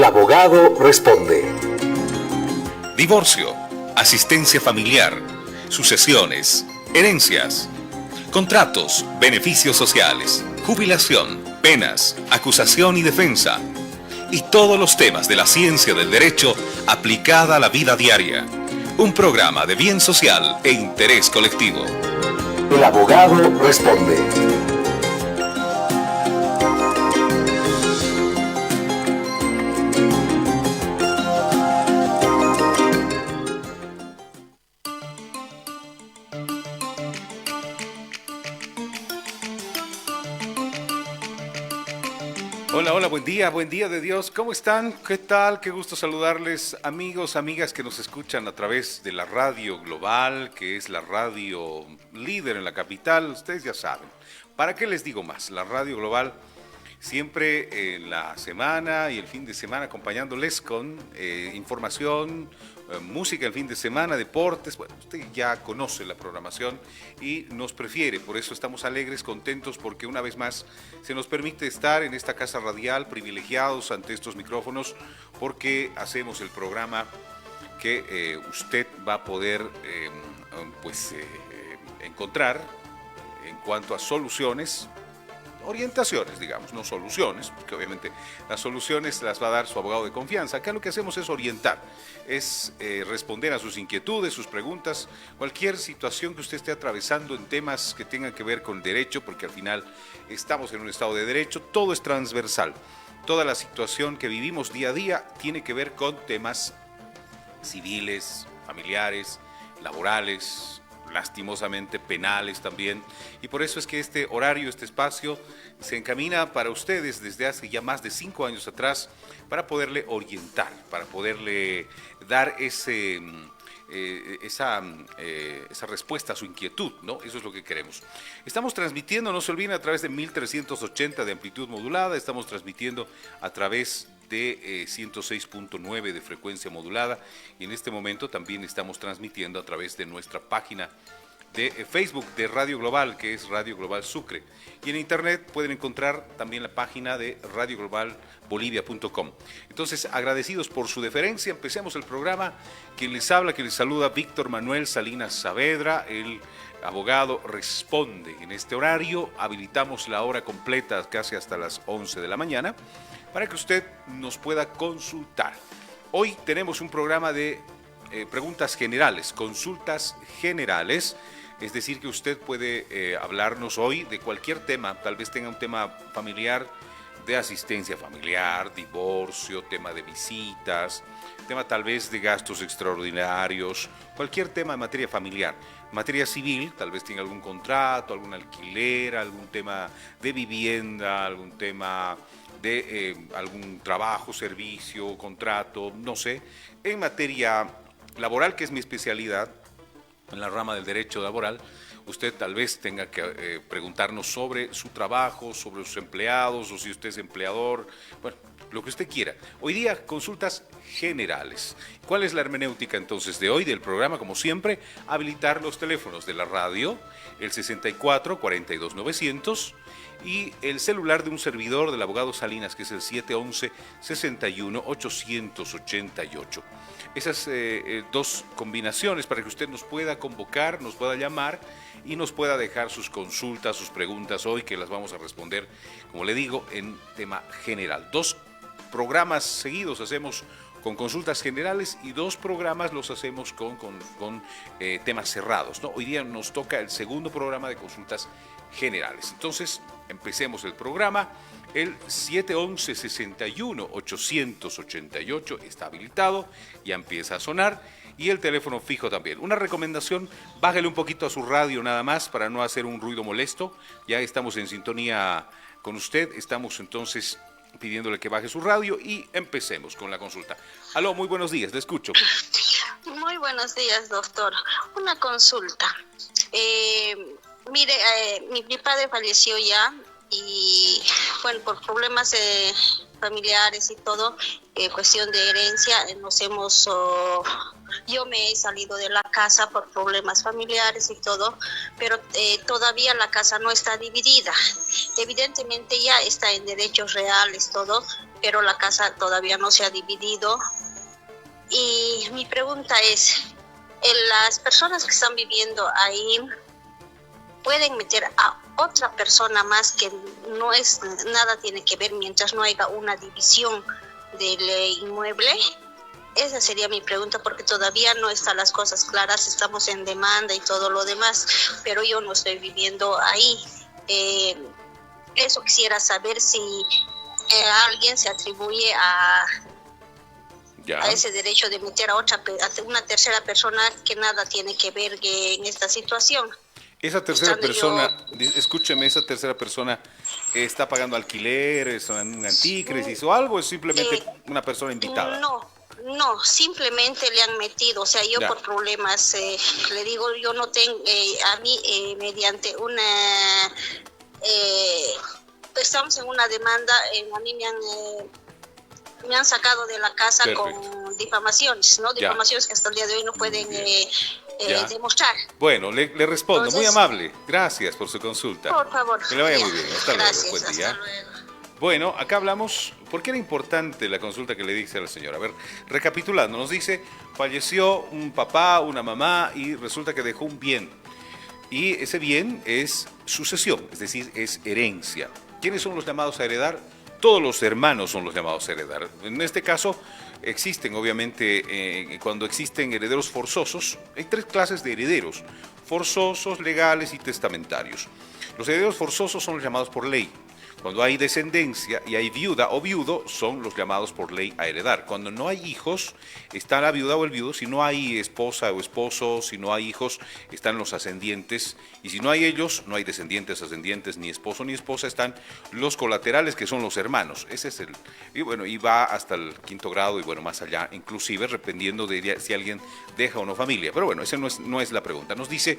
El abogado responde. Divorcio, asistencia familiar, sucesiones, herencias, contratos, beneficios sociales, jubilación, penas, acusación y defensa, y todos los temas de la ciencia del derecho aplicada a la vida diaria. Un programa de bien social e interés colectivo. El abogado responde. Hola, buen día de Dios, ¿cómo están? ¿Qué tal? Qué gusto saludarles, amigos, amigas que nos escuchan a través de la radio global, que es la radio líder en la capital, ustedes ya saben. ¿Para qué les digo más? La radio global siempre en la semana y el fin de semana acompañándoles con información, música el fin de semana, deportes. Bueno, usted ya conoce la programación y nos prefiere, por eso estamos alegres, contentos, porque una vez más se nos permite estar en esta casa radial, privilegiados ante estos micrófonos, porque hacemos el programa que usted va a poder encontrar en cuanto a soluciones, orientaciones, digamos, no soluciones, porque obviamente las soluciones las va a dar su abogado de confianza. Acá lo que hacemos es orientar, es responder a sus inquietudes, sus preguntas, cualquier situación que usted esté atravesando en temas que tengan que ver con derecho, porque al final estamos en un estado de derecho, todo es transversal. Toda la situación que vivimos día a día tiene que ver con temas civiles, familiares, laborales, lastimosamente penales también, y por eso es que este horario, este espacio se encamina para ustedes desde hace ya más de 5 años atrás, para poderle orientar, para poderle dar esa respuesta a su inquietud, ¿no? Eso es lo que queremos. Estamos transmitiendo, no se olviden, a través de 1380 de amplitud modulada, estamos transmitiendo a través de 106.9 de frecuencia modulada, y en este momento también estamos transmitiendo a través de nuestra página de Facebook de Radio Global, que es Radio Global Sucre, y en internet pueden encontrar también la página de radioglobalbolivia.com. Entonces, agradecidos por su deferencia, empecemos el programa. Quien les habla, quien les saluda, Víctor Manuel Salinas Saavedra, el abogado responde. En este horario habilitamos la hora completa, casi hasta las 11 de la mañana, para que usted nos pueda consultar. Hoy tenemos un programa de preguntas generales, consultas generales, es decir, que usted puede hablarnos hoy de cualquier tema, tal vez tenga un tema familiar, de asistencia familiar, divorcio, tema de visitas, tema tal vez de gastos extraordinarios, cualquier tema en materia familiar. En materia civil, tal vez tenga algún contrato, algún alquiler, algún tema de vivienda, algún tema de algún trabajo, servicio, contrato, no sé. En materia laboral, que es mi especialidad, en la rama del derecho laboral, usted tal vez tenga que preguntarnos sobre su trabajo, sobre sus empleados, o si usted es empleador, bueno, lo que usted quiera. Hoy día, consultas generales. ¿Cuál es la hermenéutica entonces de hoy del programa? Como siempre, habilitar los teléfonos de la radio, el 64 42 900, y el celular de un servidor del abogado Salinas, que es el 711 61 888. Esas dos combinaciones para que usted nos pueda convocar, nos pueda llamar y nos pueda dejar sus consultas, sus preguntas hoy, que las vamos a responder, como le digo, en tema general. 2 programas seguidos hacemos con consultas generales y 2 programas los hacemos con temas cerrados, ¿no? Hoy día nos toca el segundo programa de consultas generales. Entonces, empecemos el programa. El 711-61-888 está habilitado, ya empieza a sonar, y el teléfono fijo también. Una recomendación, bájale un poquito a su radio nada más para no hacer un ruido molesto. Ya estamos en sintonía con usted, estamos entonces pidiéndole que baje su radio y empecemos con la consulta. Aló, muy buenos días, le escucho. Muy buenos días, doctor. Una consulta. Mi padre falleció ya y, bueno, por problemas familiares y todo, cuestión de herencia, yo me he salido de la casa por problemas familiares y todo, pero todavía la casa no está dividida. Evidentemente ya está en derechos reales todo, pero la casa todavía no se ha dividido. Y mi pregunta es, las personas que están viviendo ahí pueden meter a otra persona más que nada tiene que ver mientras no haya una división del inmueble. Esa sería mi pregunta, porque todavía no están las cosas claras, estamos en demanda y todo lo demás, pero yo no estoy viviendo ahí. Eso quisiera saber si alguien se atribuye a ese derecho de meter a una tercera persona que nada tiene que ver en esta situación. Esa tercera persona, escúcheme, esa tercera persona está pagando alquiler, es un antícrisis o algo, es simplemente una persona invitada. No, simplemente le han metido, o sea, yo por problemas, le digo, yo no tengo, a mí mediante estamos en una demanda, a mí me han sacado de la casa. Perfecto. Con difamaciones, ¿no? Difamaciones que hasta el día de hoy no pueden demostrar. Bueno, le respondo. Entonces, muy amable. Gracias por su consulta. Por favor. Que le vaya muy bien. Hasta Gracias, luego. Buen día. hasta luego. Bueno, acá hablamos, ¿por qué era importante la consulta que le dice a la señora? A ver, recapitulando, nos dice, falleció un papá, una mamá y resulta que dejó un bien. Y ese bien es sucesión, es decir, es herencia. ¿Quiénes son los llamados a heredar? Todos los hermanos son los llamados a heredar. En este caso, existen obviamente, cuando existen herederos forzosos, hay tres clases de herederos: forzosos, legales y testamentarios. Los herederos forzosos son los llamados por ley. Cuando hay descendencia y hay viuda o viudo, son los llamados por ley a heredar. Cuando no hay hijos, está la viuda o el viudo. Si no hay esposa o esposo, si no hay hijos, están los ascendientes. Y si no hay ellos, no hay descendientes, ascendientes, ni esposo ni esposa, están los colaterales, que son los hermanos. Ese es y bueno, y va hasta el quinto grado y bueno, más allá, inclusive, dependiendo de si alguien deja o no familia. Pero bueno, esa no es la pregunta. Nos dice: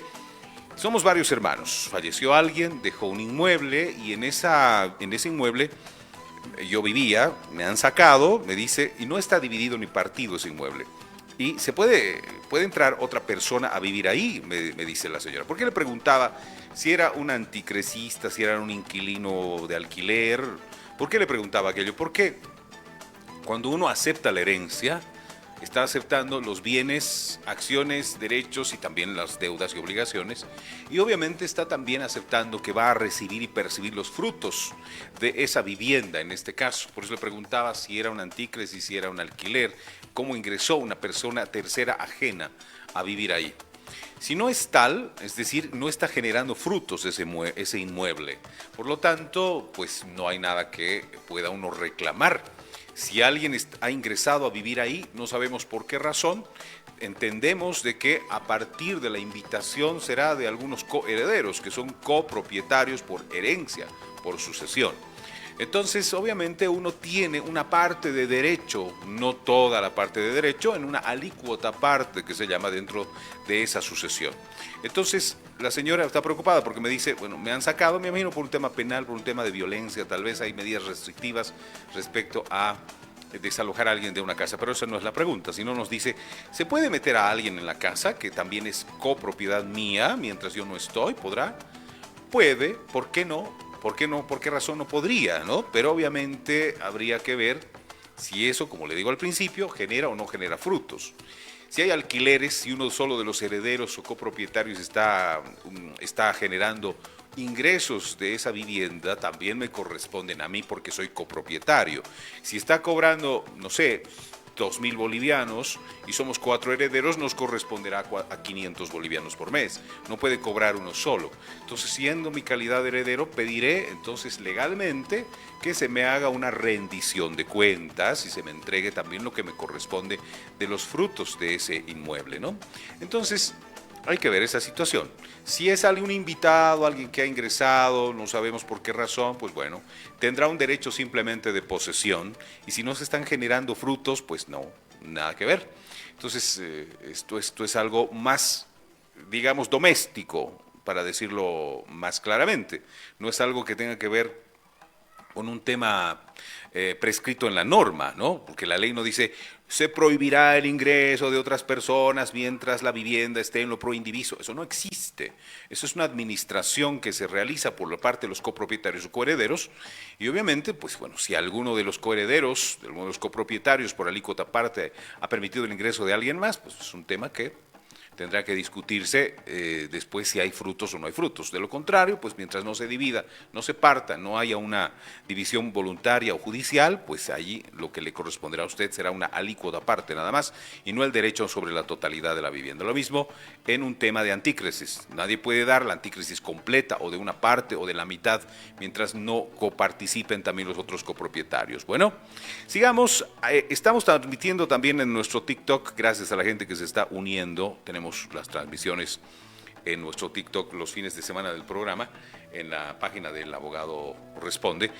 somos varios hermanos, falleció alguien, dejó un inmueble y en ese inmueble yo vivía, me han sacado, me dice, y no está dividido ni partido ese inmueble. Y puede entrar otra persona a vivir ahí, me dice la señora. ¿Por qué le preguntaba si era un anticrecista, si era un inquilino de alquiler? ¿Por qué le preguntaba aquello? Porque cuando uno acepta la herencia, está aceptando los bienes, acciones, derechos y también las deudas y obligaciones. Y obviamente está también aceptando que va a recibir y percibir los frutos de esa vivienda en este caso. Por eso le preguntaba si era un antícrisis, si era un alquiler, cómo ingresó una persona tercera ajena a vivir ahí. Si no es tal, es decir, no está generando frutos ese inmueble. Por lo tanto, pues no hay nada que pueda uno reclamar. Si alguien ha ingresado a vivir ahí, no sabemos por qué razón, entendemos de que a partir de la invitación será de algunos coherederos, que son copropietarios por herencia, por sucesión. Entonces, obviamente, uno tiene una parte de derecho, no toda la parte de derecho, en una alícuota parte que se llama dentro de esa sucesión. Entonces, la señora está preocupada porque me dice, bueno, me han sacado, me imagino, por un tema penal, por un tema de violencia, tal vez hay medidas restrictivas respecto a desalojar a alguien de una casa, pero esa no es la pregunta, sino nos dice, ¿se puede meter a alguien en la casa que también es copropiedad mía mientras yo no estoy? ¿Podrá? Puede, ¿por qué no? ¿Por qué no? ¿Por qué razón no podría, no? Pero obviamente habría que ver si eso, como le digo al principio, genera o no genera frutos. Si hay alquileres, si uno solo de los herederos o copropietarios está generando ingresos de esa vivienda, también me corresponden a mí porque soy copropietario. Si está cobrando, no sé, 2.000 bolivianos y somos 4 herederos, nos corresponderá a 500 bolivianos por mes. No puede cobrar uno solo. Entonces, siendo mi calidad de heredero, pediré entonces legalmente que se me haga una rendición de cuentas y se me entregue también lo que me corresponde de los frutos de ese inmueble, ¿no? Entonces, hay que ver esa situación. Si es algún invitado, alguien que ha ingresado, no sabemos por qué razón, pues bueno, tendrá un derecho simplemente de posesión. Y si no se están generando frutos, pues no, nada que ver. Entonces, esto es algo más, digamos, doméstico, para decirlo más claramente. No es algo que tenga que ver con un tema prescrito en la norma, ¿no? Porque la ley no dice se prohibirá el ingreso de otras personas mientras la vivienda esté en lo proindiviso. Eso no existe. Eso es una administración que se realiza por la parte de los copropietarios o coherederos y obviamente, pues bueno, si alguno de los coherederos, de alguno de los copropietarios por alícuota aparte ha permitido el ingreso de alguien más, pues es un tema que tendrá que discutirse después si hay frutos o no hay frutos. De lo contrario, pues mientras no se divida, no se parta, no haya una división voluntaria o judicial, pues allí lo que le corresponderá a usted será una alícuota aparte nada más y no el derecho sobre la totalidad de la vivienda. Lo mismo en un tema de antícresis. Nadie puede dar la antícresis completa o de una parte o de la mitad mientras no coparticipen también los otros copropietarios. Bueno, sigamos. Estamos transmitiendo también en nuestro TikTok, gracias a la gente que se está uniendo. Tenemos las transmisiones en nuestro TikTok los fines de semana del programa, en la página del Abogado Responde.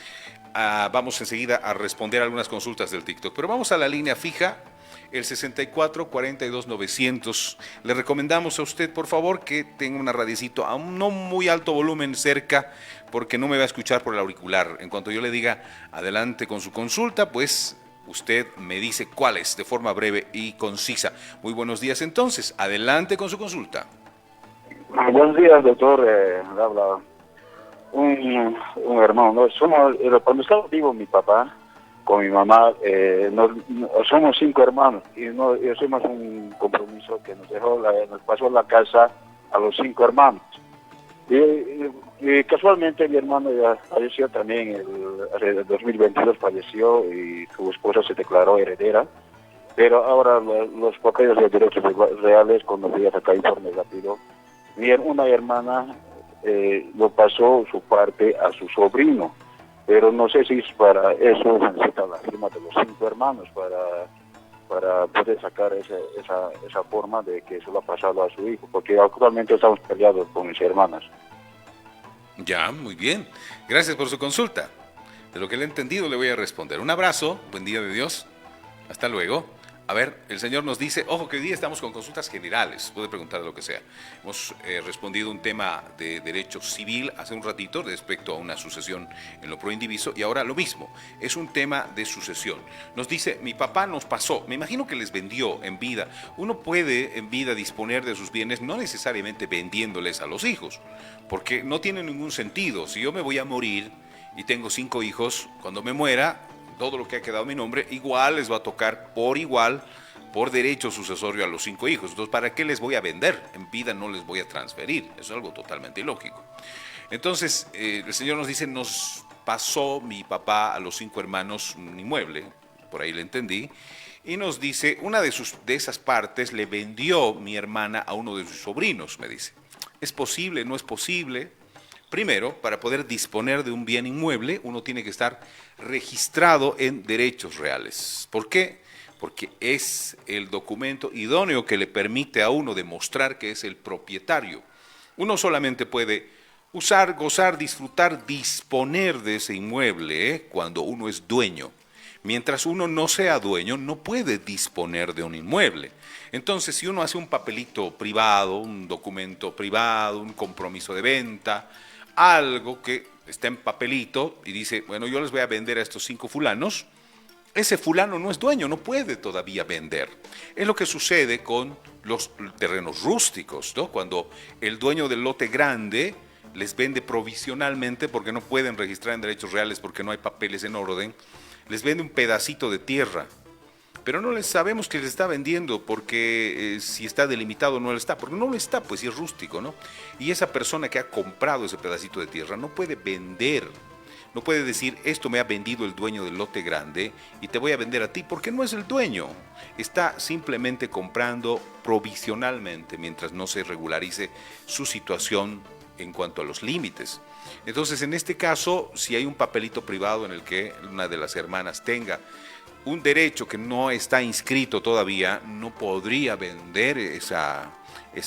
Vamos enseguida a responder algunas consultas del TikTok, pero vamos a la línea fija, el 64 42 900. Le recomendamos a usted, por favor, que tenga una radiecito a un no muy alto volumen cerca, porque no me va a escuchar por el auricular. En cuanto yo le diga adelante con su consulta, pues usted me dice cuál es, de forma breve y concisa. Muy buenos días entonces, adelante con su consulta. Buenos días, doctor. Le habla un hermano. ¿No? Cuando estaba vivo mi papá con mi mamá, somos 5 hermanos y hicimos un compromiso que nos pasó la casa a los 5 hermanos. Y casualmente mi hermano ya falleció también, el 2022 falleció y su esposa se declaró heredera, pero ahora los papeles de derechos reales, cuando fui a sacar informes rápido, una hermana lo pasó su parte a su sobrino, pero no sé si es para eso necesita la firma de los 5 hermanos para poder sacar esa forma de que se lo ha pasado a su hijo, porque actualmente estamos peleados con mis hermanas. Ya, muy bien. Gracias por su consulta. De lo que le he entendido le voy a responder. Un abrazo, buen día de Dios. Hasta luego. A ver, el señor nos dice, ojo que hoy día estamos con consultas generales, puede preguntar de lo que sea. Hemos respondido un tema de derecho civil hace un ratito respecto a una sucesión en lo proindiviso y ahora lo mismo, es un tema de sucesión. Nos dice, mi papá nos pasó, me imagino que les vendió en vida. Uno puede en vida disponer de sus bienes no necesariamente vendiéndoles a los hijos, porque no tiene ningún sentido. Si yo me voy a morir y tengo 5 hijos, cuando me muera, todo lo que ha quedado a mi nombre, igual les va a tocar por igual, por derecho sucesorio a los 5 hijos. Entonces, ¿para qué les voy a vender? En vida no les voy a transferir. Eso es algo totalmente ilógico. Entonces, el señor nos dice, nos pasó mi papá a los 5 hermanos un inmueble, por ahí le entendí, y nos dice, una de esas partes le vendió mi hermana a uno de sus sobrinos, me dice. ¿Es posible? ¿No es posible? Primero, para poder disponer de un bien inmueble, uno tiene que estar registrado en derechos reales. ¿Por qué? Porque es el documento idóneo que le permite a uno demostrar que es el propietario. Uno solamente puede usar, gozar, disfrutar, disponer de ese inmueble cuando uno es dueño. Mientras uno no sea dueño, no puede disponer de un inmueble. Entonces, si uno hace un papelito privado, un documento privado, un compromiso de venta, algo que está en papelito y dice, bueno, yo les voy a vender a estos 5 fulanos, ese fulano no es dueño, no puede todavía vender. Es lo que sucede con los terrenos rústicos, ¿no? Cuando el dueño del lote grande les vende provisionalmente porque no pueden registrar en derechos reales porque no hay papeles en orden, les vende un pedacito de tierra, pero no les sabemos que les está vendiendo porque si está delimitado o no lo está, porque no lo está, pues si es rústico, ¿no? Y esa persona que ha comprado ese pedacito de tierra no puede vender, no puede decir, esto me ha vendido el dueño del lote grande y te voy a vender a ti, porque no es el dueño. Está simplemente comprando provisionalmente mientras no se regularice su situación en cuanto a los límites. Entonces, en este caso, si hay un papelito privado en el que una de las hermanas tenga un derecho que no está inscrito todavía, no podría vender esa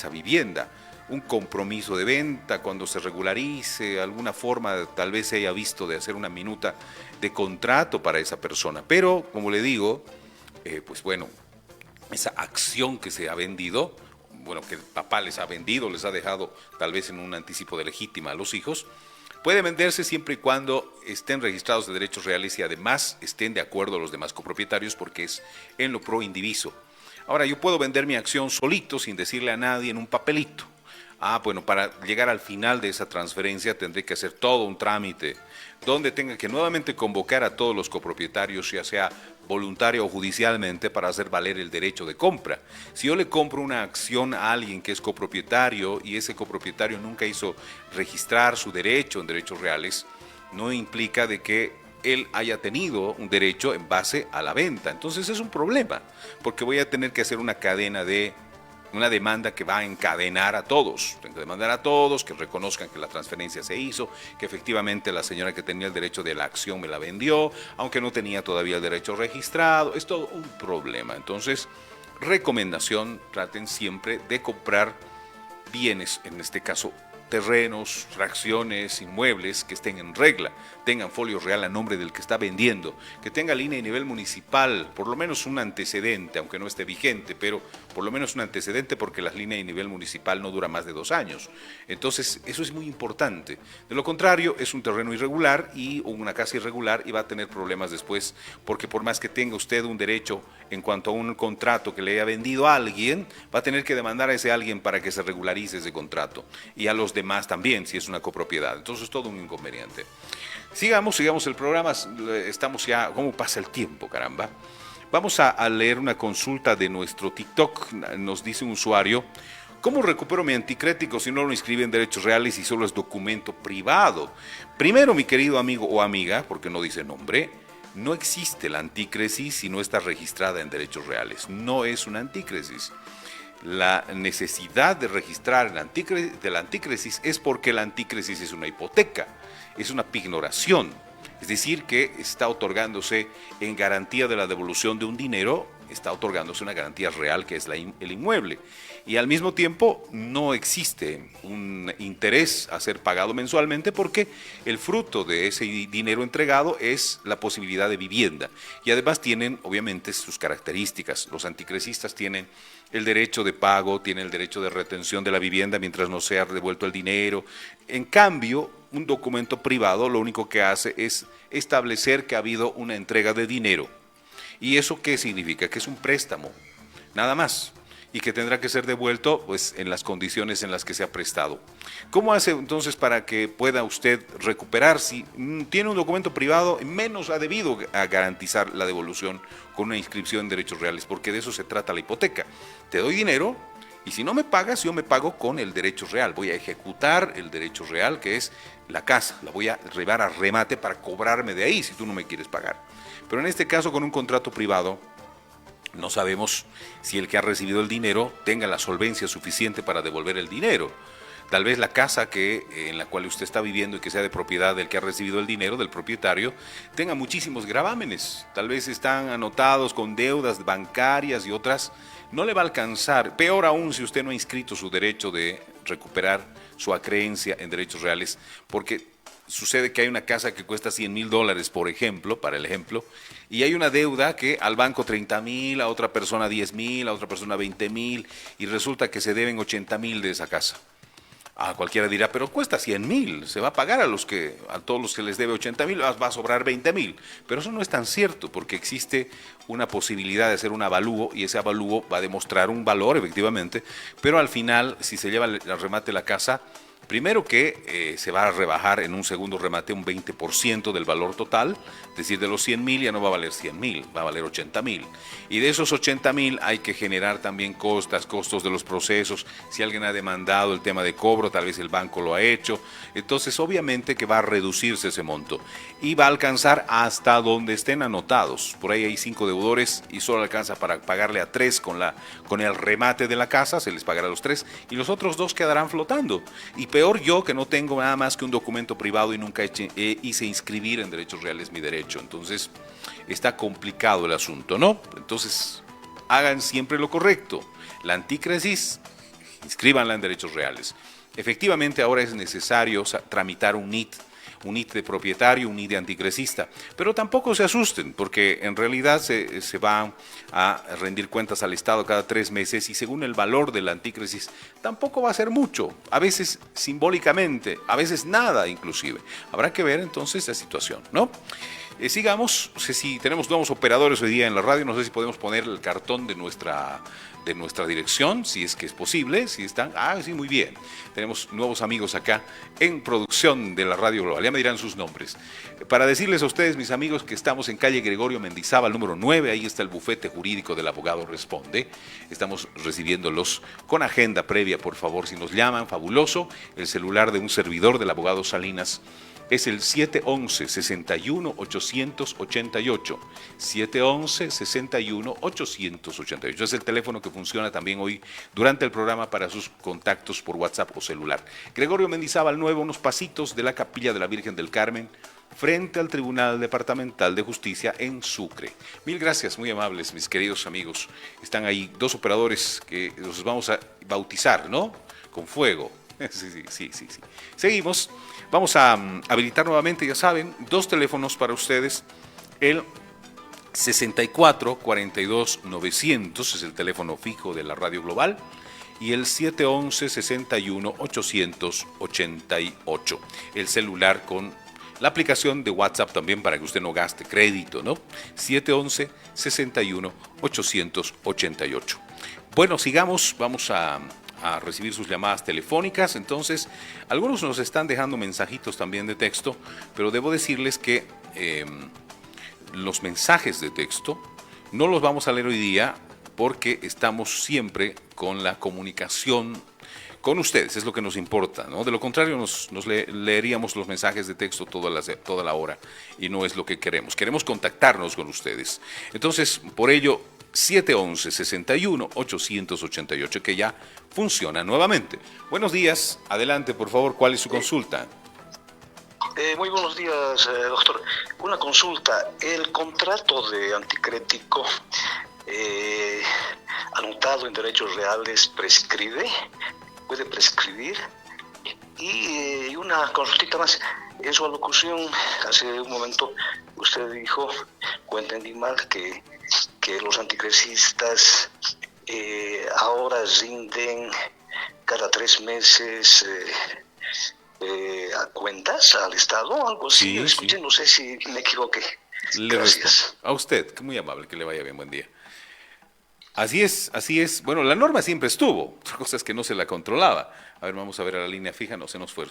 vivienda. Un compromiso de venta, cuando se regularice, alguna forma, tal vez se haya visto de hacer una minuta de contrato para esa persona. Pero, como le digo, pues bueno, esa acción que se ha vendido, bueno, que el papá les ha vendido, les ha dejado tal vez en un anticipo de legítima a los hijos, Puede venderse siempre y cuando estén registrados de derechos reales y además estén de acuerdo los demás copropietarios porque es en lo pro indiviso. Ahora, yo puedo vender mi acción solito sin decirle a nadie en un papelito. Bueno, para llegar al final de esa transferencia tendré que hacer todo un trámite donde tenga que nuevamente convocar a todos los copropietarios, ya sea voluntario o judicialmente, para hacer valer el derecho de compra. Si yo le compro una acción a alguien que es copropietario y ese copropietario nunca hizo registrar su derecho en derechos reales, no implica de que él haya tenido un derecho en base a la venta. Entonces es un problema, porque voy a tener que hacer una demanda que va a encadenar a todos. Tengo que demandar a todos que reconozcan que la transferencia se hizo, que efectivamente la señora que tenía el derecho de la acción me la vendió, aunque no tenía todavía el derecho registrado. Es todo un problema. Entonces, recomendación, traten siempre de comprar bienes, en este caso terrenos, fracciones, inmuebles que estén en regla, tengan folio real a nombre del que está vendiendo, que tenga línea y nivel municipal, por lo menos un antecedente, aunque no esté vigente, pero por lo menos un antecedente, porque la línea y nivel municipal no dura más de 2 años. Entonces, eso es muy importante. De lo contrario, es un terreno irregular y una casa irregular y va a tener problemas después, porque por más que tenga usted un derecho en cuanto a un contrato que le haya vendido a alguien, va a tener que demandar a ese alguien para que se regularice ese contrato, y a los demás también, si es una copropiedad. Entonces, todo un inconveniente. Sigamos el programa. Estamos ya, ¿cómo pasa el tiempo, caramba? Vamos a leer una consulta de nuestro TikTok. Nos dice un usuario: ¿cómo recupero mi anticrético si no lo inscribe en derechos reales y solo es documento privado? Primero, mi querido amigo o amiga, porque no dice nombre, no existe la antícresis si no está registrada en derechos reales. No es una antícresis. La necesidad de registrar la antícresis es porque la antícresis es una hipoteca, es una pignoración, es decir, que está otorgándose en garantía de la devolución de un dinero, está otorgándose una garantía real que es el inmueble, y al mismo tiempo no existe un interés a ser pagado mensualmente porque el fruto de ese dinero entregado es la posibilidad de vivienda, y además tienen obviamente sus características. Los anticresistas tienen el derecho de pago, tienen el derecho de retención de la vivienda mientras no sea devuelto el dinero. En cambio, un documento privado lo único que hace es establecer que ha habido una entrega de dinero. ¿Y eso qué significa? Que es un préstamo, nada más, y que tendrá que ser devuelto pues en las condiciones en las que se ha prestado. ¿Cómo hace entonces para que pueda usted recuperar? Si tiene un documento privado, menos ha debido a garantizar la devolución con una inscripción en derechos reales, porque de eso se trata la hipoteca. Te doy dinero y si no me pagas, yo me pago con el derecho real. Voy a ejecutar el derecho real, que es la casa. La voy a llevar a remate para cobrarme de ahí si tú no me quieres pagar. Pero en este caso, con un contrato privado, no sabemos si el que ha recibido el dinero tenga la solvencia suficiente para devolver el dinero. Tal vez la casa en la cual usted está viviendo y que sea de propiedad del que ha recibido el dinero, del propietario, tenga muchísimos gravámenes. Tal vez están anotados con deudas bancarias y otras. No le va a alcanzar. Peor aún si usted no ha inscrito su derecho de recuperar su acreencia en derechos reales, porque sucede que hay una casa que cuesta $100,000, por ejemplo, para el ejemplo, y hay una deuda que al banco 30,000, a otra persona 10,000, a otra persona 20,000, y resulta que se deben 80,000 de esa casa. Cualquiera dirá, pero cuesta 100,000, se va a pagar a todos los que les debe 80,000, va a sobrar 20,000. Pero eso no es tan cierto, porque existe una posibilidad de hacer un avalúo, y ese avalúo va a demostrar un valor, efectivamente, pero al final, si se lleva el remate de la casa, primero que se va a rebajar en un segundo remate un 20% del valor total, es decir, de los 100,000 ya no va a valer 100,000, va a valer 80,000. Y de esos 80,000 hay que generar también costos de los procesos. Si alguien ha demandado el tema de cobro, tal vez el banco lo ha hecho. Entonces, obviamente que va a reducirse ese monto y va a alcanzar hasta donde estén anotados. Por ahí hay 5 deudores y solo alcanza para pagarle a 3 con el remate de la casa, se les pagará a los 3 y los otros 2 quedarán flotando. Y peor yo, que no tengo nada más que un documento privado y nunca hice inscribir en derechos reales mi derecho. Entonces, está complicado el asunto, ¿no? Entonces, hagan siempre lo correcto. La antícresis, inscríbanla en derechos reales. Efectivamente, ahora es necesario tramitar un NIT. un NIT de propietario, un NIT de anticresista. Pero tampoco se asusten, porque en realidad se va a rendir cuentas al Estado cada 3 meses y según el valor del anticresis tampoco va a ser mucho, a veces simbólicamente, a veces nada inclusive. Habrá que ver entonces la situación, ¿no? Sigamos, no sé si tenemos nuevos operadores hoy día en la radio, no sé si podemos poner el cartón de nuestra dirección, si es que es posible, si están, sí, muy bien. Tenemos nuevos amigos acá en producción de la Radio Global, ya me dirán sus nombres. Para decirles a ustedes, mis amigos, que estamos en calle Gregorio Mendizábal, número 9, ahí está el bufete jurídico del abogado Responde. Estamos recibiéndolos con agenda previa, por favor, si nos llaman, fabuloso. El celular de un servidor del abogado Salinas es el 711-61-888. 711-61-888. Es el teléfono que funciona también hoy durante el programa para sus contactos por WhatsApp o celular. Gregorio Mendizábal 9, unos pasitos de la Capilla de la Virgen del Carmen, frente al Tribunal Departamental de Justicia en Sucre. Mil gracias, muy amables, mis queridos amigos. Están ahí 2 operadores que los vamos a bautizar, ¿no? Con fuego. Sí. Seguimos. Vamos a habilitar nuevamente, ya saben, 2 teléfonos para ustedes. El 64 42 900 es el teléfono fijo de la Radio Global y el 711 61 888, el celular con la aplicación de WhatsApp también para que usted no gaste crédito, ¿no? 711 61 888. Bueno, sigamos, vamos a recibir sus llamadas telefónicas. Entonces, algunos nos están dejando mensajitos también de texto, pero debo decirles que los mensajes de texto no los vamos a leer hoy día porque estamos siempre con la comunicación con ustedes, es lo que nos importa, ¿no? De lo contrario, leeríamos los mensajes de texto toda la hora y no es lo que queremos. Queremos contactarnos con ustedes. Entonces, por ello, 711-61-888, que ya funciona nuevamente. Buenos días, adelante, por favor, ¿cuál es su consulta? Muy buenos días, doctor. Una consulta. El contrato de anticrético anotado en derechos reales prescribe, puede prescribir. Y una consultita más. En su alocución, hace un momento, usted dijo, o entendí mal, que los anticresistas ahora rinden cada 3 meses a cuentas al Estado, algo así. Sí, Escuché, sí. No sé si me equivoqué. Le Gracias. respondo. A usted, que muy amable, que le vaya bien, buen día. Así es, así es. Bueno, la norma siempre estuvo, otra cosa es que no se la controlaba. A ver, vamos a ver a la línea fija, no, se nos fue.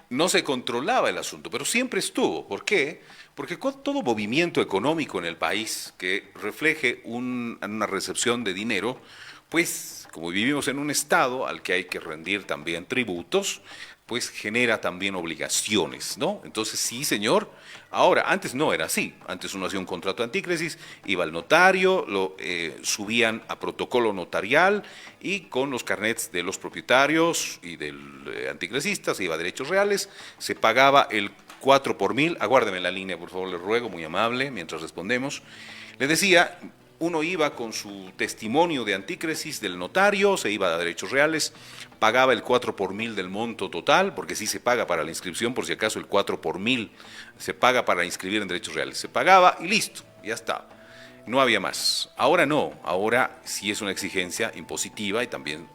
No se controlaba el asunto, pero siempre estuvo. ¿Por qué? Porque con todo movimiento económico en el país que refleje una recepción de dinero, pues como vivimos en un estado al que hay que rendir también tributos, pues genera también obligaciones, ¿no? Entonces, sí, señor. Ahora, antes no era así. Antes uno hacía un contrato anticresis, iba al notario, lo subían a protocolo notarial y con los carnets de los propietarios y del anticresista se iba a derechos reales, se pagaba el 4 por 1000. Aguárdeme en la línea, por favor, le ruego, muy amable, mientras respondemos. Le decía, uno iba con su testimonio de antícresis del notario, se iba a derechos reales, pagaba el 4 por 1000 del monto total, porque sí se paga para la inscripción, por si acaso el 4 por 1000 se paga para inscribir en derechos reales. Se pagaba y listo, ya está. No había más. Ahora no, ahora sí es una exigencia impositiva y también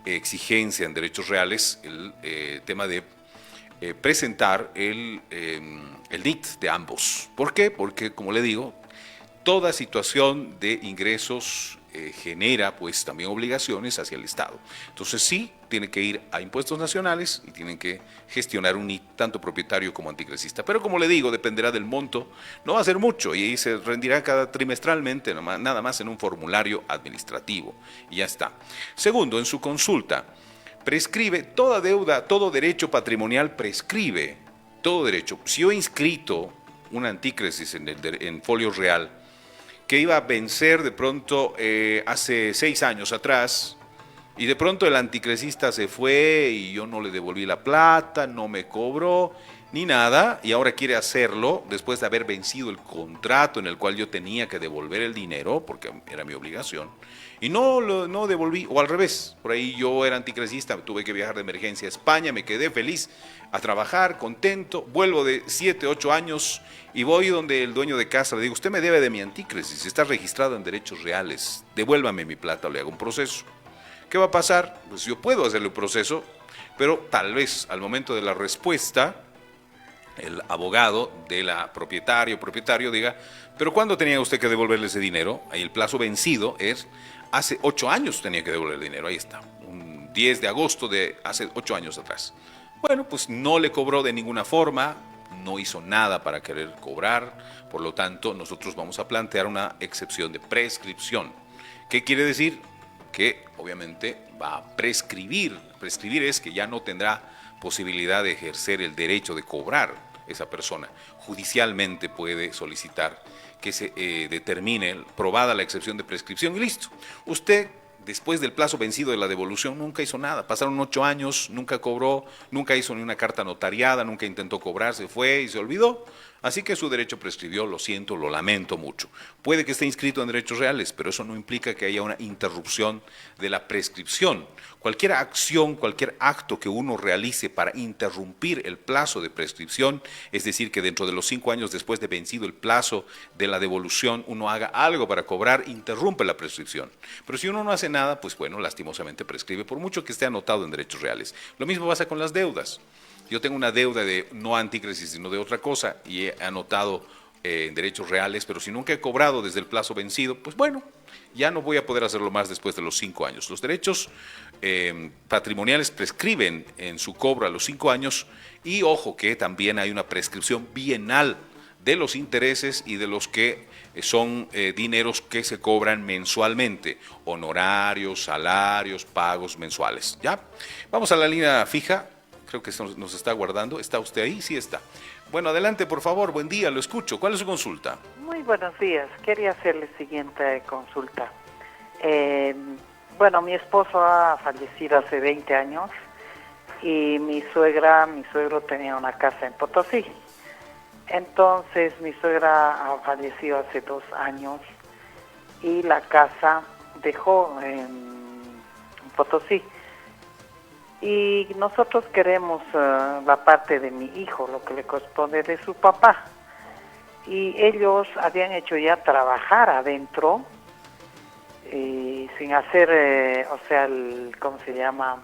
exigencia en derechos reales el tema de presentar el NIT de ambos. ¿Por qué? Porque, como le digo, toda situación de ingresos genera pues también obligaciones hacia el Estado. Entonces sí, tiene que ir a impuestos nacionales y tienen que gestionar un NIT tanto propietario como anticresista. Pero como le digo, dependerá del monto, no va a ser mucho y ahí se rendirá cada trimestralmente, nada más en un formulario administrativo y ya está. Segundo, en su consulta, prescribe toda deuda, todo derecho patrimonial prescribe, todo derecho. Si yo he inscrito un antícresis en folio real, que iba a vencer de pronto hace 6 años atrás, y de pronto el anticresista se fue y yo no le devolví la plata, no me cobró, ni nada, y ahora quiere hacerlo después de haber vencido el contrato en el cual yo tenía que devolver el dinero, porque era mi obligación, y no devolví, o al revés, por ahí yo era anticresista, tuve que viajar de emergencia a España, me quedé feliz a trabajar, contento, vuelvo de 7, 8 años y voy donde el dueño de casa, le digo, usted me debe de mi anticresis, está registrado en derechos reales, devuélvame mi plata o le hago un proceso. ¿Qué va a pasar? Pues yo puedo hacerle un proceso, pero tal vez al momento de la respuesta, el abogado de la propietario diga, pero ¿cuándo tenía usted que devolverle ese dinero? Ahí el plazo vencido es, hace 8 años tenía que devolver el dinero, ahí está, un 10 de agosto de hace 8 años atrás. Bueno, pues no le cobró de ninguna forma, no hizo nada para querer cobrar, por lo tanto nosotros vamos a plantear una excepción de prescripción. ¿Qué quiere decir? Que obviamente va a prescribir. Prescribir es que ya no tendrá posibilidad de ejercer el derecho de cobrar esa persona. Judicialmente puede solicitar que se determine, probada la excepción de prescripción y listo. Usted, después del plazo vencido de la devolución, nunca hizo nada. Pasaron 8 años, nunca cobró, nunca hizo ni una carta notariada, nunca intentó cobrar, se fue y se olvidó. Así que su derecho prescribió, lo siento, lo lamento mucho. Puede que esté inscrito en derechos reales, pero eso no implica que haya una interrupción de la prescripción. Cualquier acción, cualquier acto que uno realice para interrumpir el plazo de prescripción, es decir, que dentro de los 5 años después de vencido el plazo de la devolución, uno haga algo para cobrar, interrumpe la prescripción. Pero si uno no hace nada, pues bueno, lastimosamente prescribe, por mucho que esté anotado en derechos reales. Lo mismo pasa con las deudas. Yo tengo una deuda de no anticresis, sino de otra cosa, y he anotado en derechos reales, pero si nunca he cobrado desde el plazo vencido, pues bueno, ya no voy a poder hacerlo más después de los 5 años. Los derechos patrimoniales prescriben en su cobro a los 5 años, y ojo que también hay una prescripción bienal de los intereses y de los que son dineros que se cobran mensualmente, honorarios, salarios, pagos mensuales. ¿Ya? Vamos a la línea fija. Creo que nos está aguardando. ¿Está usted ahí? Sí está. Bueno, adelante, por favor. Buen día, lo escucho. ¿Cuál es su consulta? Muy buenos días. Quería hacerle siguiente consulta. Bueno, mi esposo ha fallecido hace 20 años y mi suegro tenía una casa en Potosí. Entonces, mi suegra ha fallecido hace 2 años y la casa dejó en Potosí. Y nosotros queremos la parte de mi hijo, lo que le corresponde de su papá. Y ellos habían hecho ya trabajar adentro, sin hacer, ¿cómo se llama?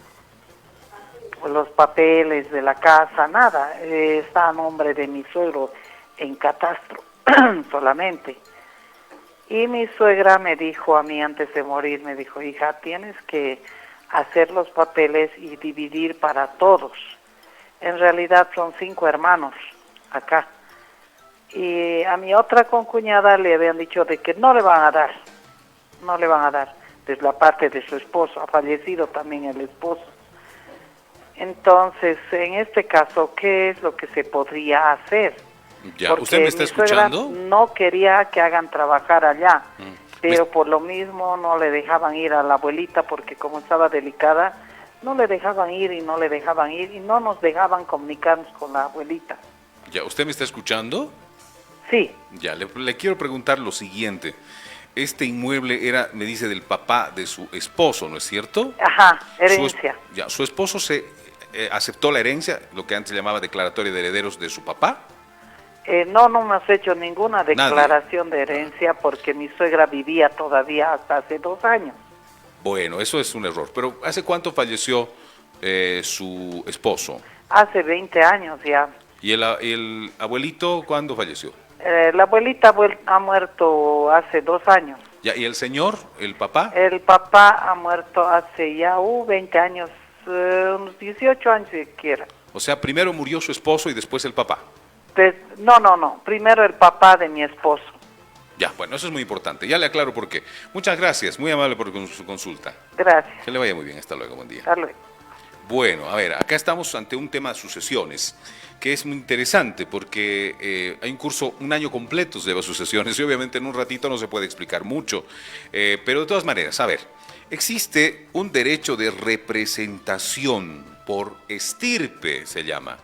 Los papeles de la casa, nada. Está a nombre de mi suegro en catastro solamente. Y mi suegra me dijo a mí antes de morir, me dijo, hija, tienes que hacer los papeles y dividir para todos. En realidad son 5 hermanos acá. Y a mi otra concuñada le habían dicho de que no le van a dar, desde la parte de su esposo, ha fallecido también el esposo. Entonces, en este caso, ¿qué es lo que se podría hacer? Ya, porque ¿usted me está escuchando? No quería que hagan trabajar allá. Pero por lo mismo no le dejaban ir a la abuelita porque como estaba delicada, no le dejaban ir y no nos dejaban comunicarnos con la abuelita. Ya, ¿usted me está escuchando? Sí. Ya, le quiero preguntar lo siguiente. Este inmueble era, me dice, del papá de su esposo, ¿no es cierto? Ajá, herencia. ¿Su esposo aceptó la herencia, lo que antes llamaba declaratoria de herederos de su papá? No hemos hecho ninguna declaración de herencia porque mi suegra vivía todavía hasta hace 2 años. Bueno, eso es un error. Pero ¿hace cuánto falleció su esposo? Hace 20 años ya. ¿Y el abuelito cuándo falleció? La abuelita ha muerto hace 2 años. Ya, ¿y el señor, el papá? El papá ha muerto hace ya 20 años, unos 18 años siquiera. O sea, primero murió su esposo y después el papá. No. Primero el papá de mi esposo. Ya, bueno, eso es muy importante. Ya le aclaro por qué. Muchas gracias, muy amable por su consulta. Gracias. Que le vaya muy bien. Hasta luego, buen día. Hasta luego. Bueno, a ver, acá estamos ante un tema de sucesiones, que es muy interesante porque hay un año completo de sucesiones y obviamente en un ratito no se puede explicar mucho. Pero de todas maneras, a ver, existe un derecho de representación por estirpe, se llama.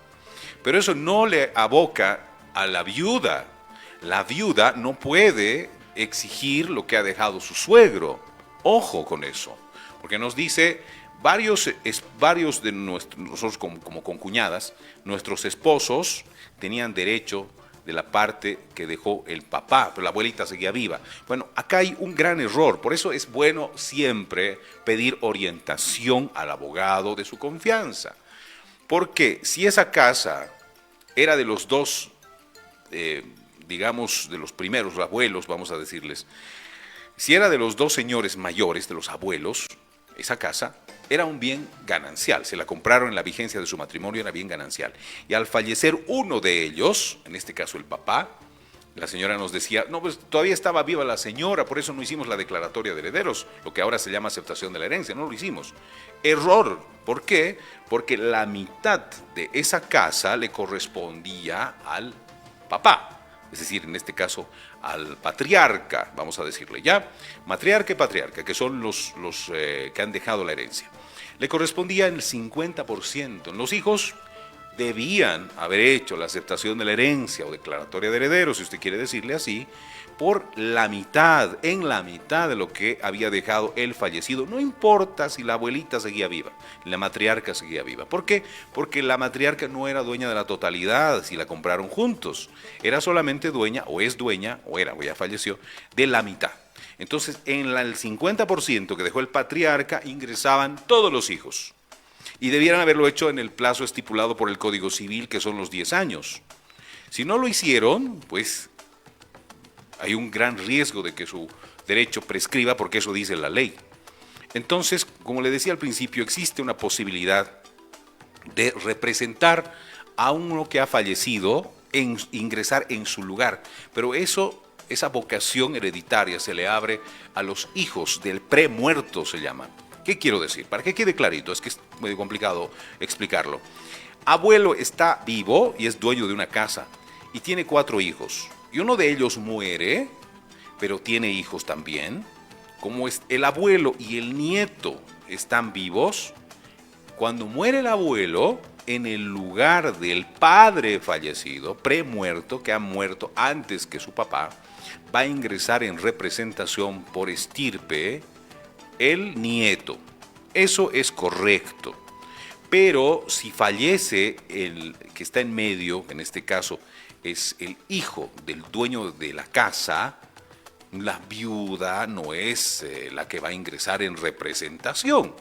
Pero eso no le aboca a la viuda. La viuda no puede exigir lo que ha dejado su suegro. Ojo con eso, porque nos dice varios de nosotros como concuñadas, nuestros esposos tenían derecho de la parte que dejó el papá, pero la abuelita seguía viva. Bueno, acá hay un gran error, por eso es bueno siempre pedir orientación al abogado de su confianza. Porque si esa casa era de los dos, digamos, de los primeros abuelos, vamos a decirles, si era de los dos señores mayores, de los abuelos, esa casa era un bien ganancial, se la compraron en la vigencia de su matrimonio, era bien ganancial. Y al fallecer uno de ellos, en este caso el papá, la señora nos decía, no, pues todavía estaba viva la señora, por eso no hicimos la declaratoria de herederos, lo que ahora se llama aceptación de la herencia, no lo hicimos. Error, ¿por qué? Porque la mitad de esa casa le correspondía al papá. Es decir, en este caso, al patriarca, vamos a decirle ya, matriarca y patriarca, que son los que han dejado la herencia. Le correspondía el 50%. Los hijos debían haber hecho la aceptación de la herencia o declaratoria de herederos, si usted quiere decirle así, por la mitad, en la mitad de lo que había dejado el fallecido. No importa si la abuelita seguía viva, la matriarca seguía viva. ¿Por qué? Porque la matriarca no era dueña de la totalidad si la compraron juntos. Era solamente dueña, o es dueña, o ya falleció, de la mitad. Entonces, en el 50% que dejó el patriarca ingresaban todos los hijos. Y debieran haberlo hecho en el plazo estipulado por el Código Civil, que son los 10 años. Si no lo hicieron, pues hay un gran riesgo de que su derecho prescriba, porque eso dice la ley. Entonces, como le decía al principio, existe una posibilidad de representar a uno que ha fallecido, ingresar en su lugar. Pero esa vocación hereditaria se le abre a los hijos del premuerto, se llama. ¿Qué quiero decir? Para que quede clarito, es que es muy complicado explicarlo. Abuelo está vivo y es dueño de una casa y tiene 4 hijos. Y uno de ellos muere, pero tiene hijos también. Como el abuelo y el nieto están vivos, cuando muere el abuelo, en el lugar del padre fallecido, premuerto, que ha muerto antes que su papá, va a ingresar en representación por estirpe el nieto. Eso es correcto. Pero si fallece el que está en medio, en este caso es el hijo del dueño de la casa, la viuda no es la que va a ingresar en representación,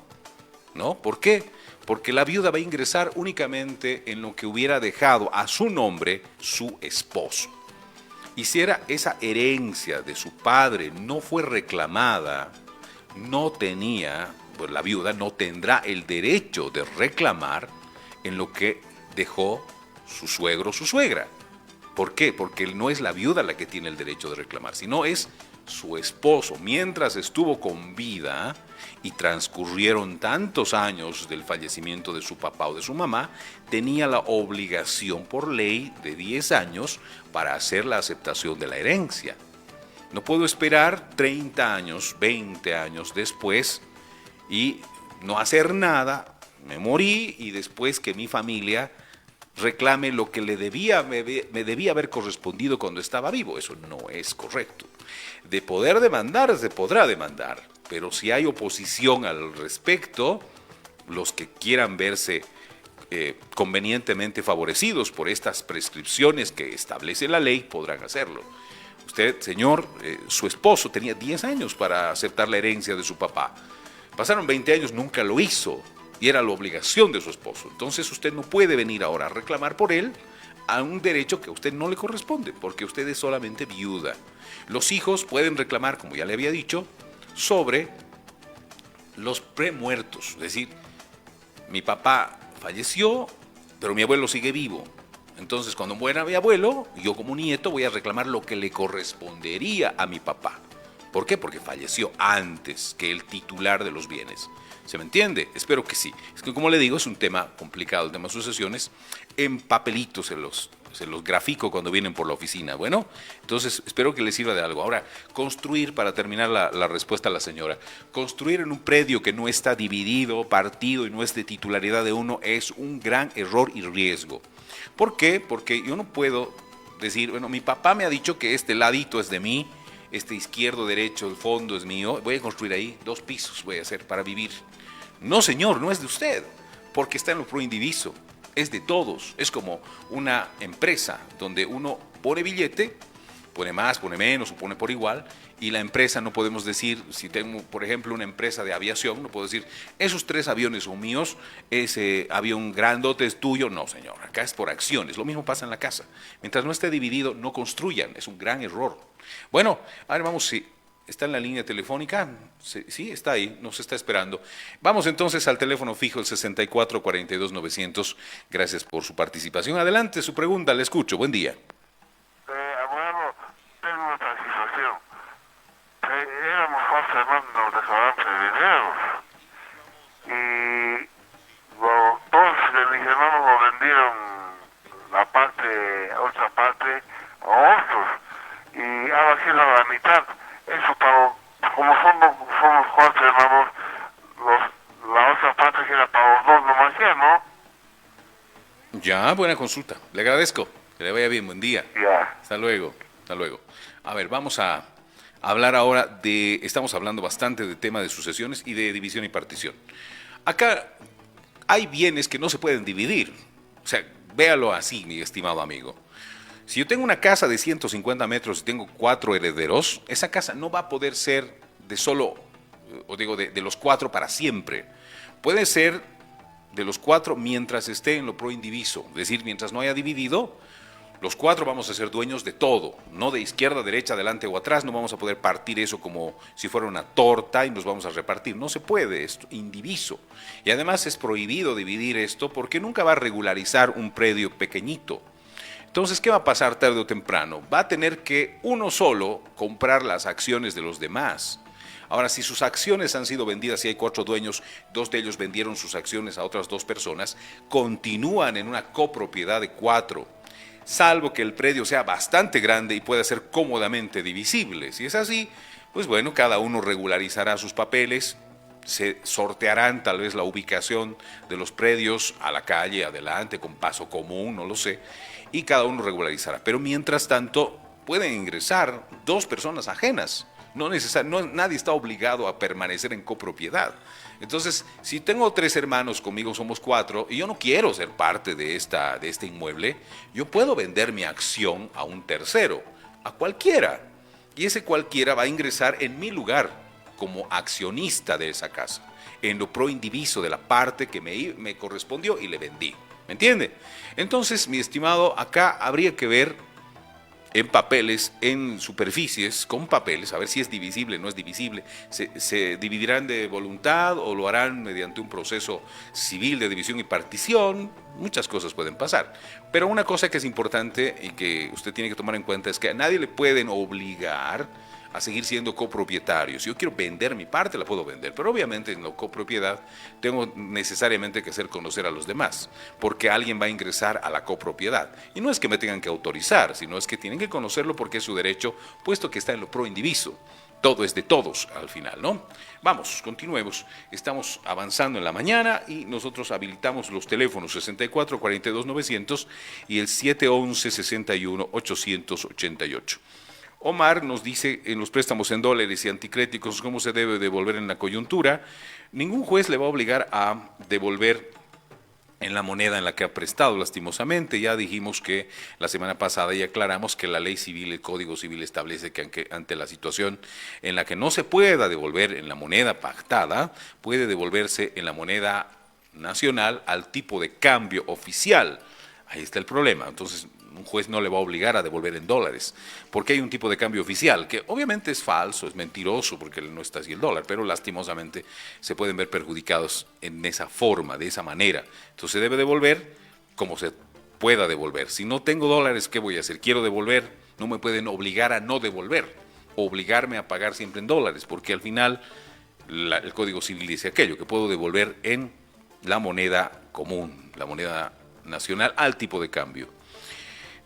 ¿no? ¿Por qué? Porque la viuda va a ingresar únicamente en lo que hubiera dejado a su nombre su esposo. Y si esa herencia de su padre no fue reclamada, no tenía, pues la viuda no tendrá el derecho de reclamar en lo que dejó su suegro o su suegra. ¿Por qué? Porque no es la viuda la que tiene el derecho de reclamar, sino es su esposo. Mientras estuvo con vida y transcurrieron tantos años del fallecimiento de su papá o de su mamá, tenía la obligación por ley de 10 años para hacer la aceptación de la herencia. No puedo esperar 30 años, 20 años después y no hacer nada, me morí y después que mi familia reclame lo que me debía haber correspondido cuando estaba vivo. Eso no es correcto. De poder demandar, se podrá demandar, pero si hay oposición al respecto, los que quieran verse convenientemente favorecidos por estas prescripciones que establece la ley podrán hacerlo. Usted, señor, su esposo tenía 10 años para aceptar la herencia de su papá. Pasaron 20 años, nunca lo hizo y era la obligación de su esposo. Entonces usted no puede venir ahora a reclamar por él a un derecho que a usted no le corresponde, porque usted es solamente viuda. Los hijos pueden reclamar, como ya le había dicho, sobre los premuertos. Es decir, mi papá falleció, pero mi abuelo sigue vivo. Entonces, cuando muera mi abuelo, yo como nieto voy a reclamar lo que le correspondería a mi papá. ¿Por qué? Porque falleció antes que el titular de los bienes. ¿Se me entiende? Espero que sí. Es que, como le digo, es un tema complicado, el tema de sucesiones. En papelitos se los grafico cuando vienen por la oficina. Bueno, entonces espero que les sirva de algo. Ahora, construir, para terminar la respuesta a la señora, construir en un predio que no está dividido, partido y no es de titularidad de uno es un gran error y riesgo. ¿Por qué? Porque yo no puedo decir, bueno, mi papá me ha dicho que este ladito es de mí, este izquierdo, derecho, el fondo es mío, voy a construir ahí 2 pisos, voy a hacer para vivir. No, señor, no es de usted, porque está en lo proindiviso, es de todos. Es como una empresa donde uno pone billete, pone más, pone menos o pone por igual, y la empresa no podemos decir, si tengo por ejemplo una empresa de aviación, no puedo decir, esos 3 aviones son míos, ese avión grandote es tuyo. No, señor, acá es por acciones. Lo mismo pasa en la casa. Mientras no esté dividido, no construyan, es un gran error. Bueno, ahora vamos, sí, está en la línea telefónica, sí, está ahí, nos está esperando. Vamos entonces al teléfono fijo, el 64-42-900. Gracias por su participación. Adelante, su pregunta, le escucho, buen día. Abuelo, tengo otra situación. Éramos 4 hermanos en los restaurantes vineros y dos de mis hermanos lo vendieron otra parte a otros y ahora queda la mitad. Eso como somos 4 hermanos, la otra parte queda para los 2 nomás ya, ¿no? Ya, buena consulta, le agradezco, que le vaya bien, buen día. Ya. Hasta luego, hasta luego. A ver, vamos a hablar ahora estamos hablando bastante de tema de sucesiones y de división y partición. Acá hay bienes que no se pueden dividir. O sea, véalo así, mi estimado amigo. Si yo tengo una casa de 150 metros y tengo 4 herederos, esa casa no va a poder ser de los 4 para siempre. Puede ser de los 4 mientras esté en lo proindiviso, es decir, mientras no haya dividido. Los 4 vamos a ser dueños de todo, no de izquierda, derecha, adelante o atrás. No vamos a poder partir eso como si fuera una torta y nos vamos a repartir. No se puede, es indiviso. Y además es prohibido dividir esto porque nunca va a regularizar un predio pequeñito. Entonces, ¿qué va a pasar tarde o temprano? Va a tener que uno solo comprar las acciones de los demás. Ahora, si sus acciones han sido vendidas, si hay 4 dueños, 2 de ellos vendieron sus acciones a otras 2 personas, continúan en una copropiedad de 4. Salvo que el predio sea bastante grande y pueda ser cómodamente divisible. Si es así, pues bueno, cada uno regularizará sus papeles, se sortearán tal vez la ubicación de los predios a la calle, adelante, con paso común, no lo sé, y cada uno regularizará. Pero mientras tanto, pueden ingresar 2 personas ajenas. Nadie está obligado a permanecer en copropiedad. Entonces, si tengo 3 hermanos, conmigo somos 4, y yo no quiero ser parte de este inmueble, yo puedo vender mi acción a un tercero, a cualquiera. Y ese cualquiera va a ingresar en mi lugar como accionista de esa casa, en lo proindiviso de la parte que me correspondió y le vendí. ¿Me entiende? Entonces, mi estimado, acá habría que ver en papeles, en superficies, con papeles, a ver si es divisible, no es divisible. ¿Se dividirán de voluntad o lo harán mediante un proceso civil de división y partición? Muchas cosas pueden pasar. Pero una cosa que es importante y que usted tiene que tomar en cuenta es que a nadie le pueden obligar a seguir siendo copropietario. Si yo quiero vender mi parte, la puedo vender, pero obviamente en la copropiedad tengo necesariamente que hacer conocer a los demás, porque alguien va a ingresar a la copropiedad. Y no es que me tengan que autorizar, sino es que tienen que conocerlo porque es su derecho, puesto que está en lo proindiviso. Todo es de todos al final, ¿no? Vamos, continuemos. Estamos avanzando en la mañana y nosotros habilitamos los teléfonos 64-42-900 y el 711-61-888. Omar nos dice, en los préstamos en dólares y anticréticos, ¿cómo se debe devolver en la coyuntura? Ningún juez le va a obligar a devolver en la moneda en la que ha prestado, lastimosamente. Ya dijimos que la semana pasada y aclaramos que la ley civil, el Código Civil establece que ante la situación en la que no se pueda devolver en la moneda pactada, puede devolverse en la moneda nacional al tipo de cambio oficial. Ahí está el problema. Entonces, un juez no le va a obligar a devolver en dólares, porque hay un tipo de cambio oficial, que obviamente es falso, es mentiroso, porque no está así el dólar, pero lastimosamente se pueden ver perjudicados en esa forma, de esa manera. Entonces se debe devolver como se pueda devolver. Si no tengo dólares, ¿qué voy a hacer? Quiero devolver, no me pueden obligar a no devolver, obligarme a pagar siempre en dólares, porque al final el Código Civil dice aquello, que puedo devolver en la moneda común, la moneda nacional al tipo de cambio.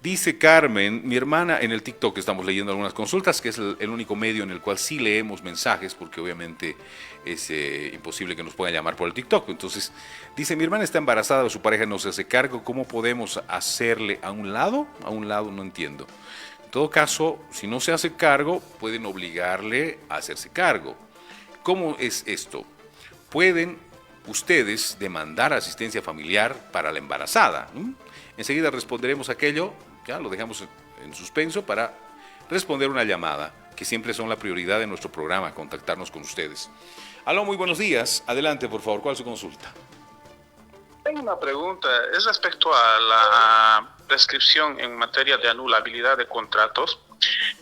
Dice Carmen, mi hermana en el TikTok, estamos leyendo algunas consultas, que es el único medio en el cual sí leemos mensajes, porque obviamente es imposible que nos puedan llamar por el TikTok. Entonces, dice, mi hermana está embarazada, su pareja no se hace cargo, ¿cómo podemos hacerle a un lado? A un lado no entiendo. En todo caso, si no se hace cargo, pueden obligarle a hacerse cargo. ¿Cómo es esto? Pueden ustedes demandar asistencia familiar para la embarazada, ¿no? Enseguida responderemos aquello, ya lo dejamos en suspenso para responder una llamada, que siempre son la prioridad de nuestro programa, contactarnos con ustedes. Aló, muy buenos días. Adelante, por favor, ¿cuál es su consulta? Tengo una pregunta, es respecto a la prescripción en materia de anulabilidad de contratos.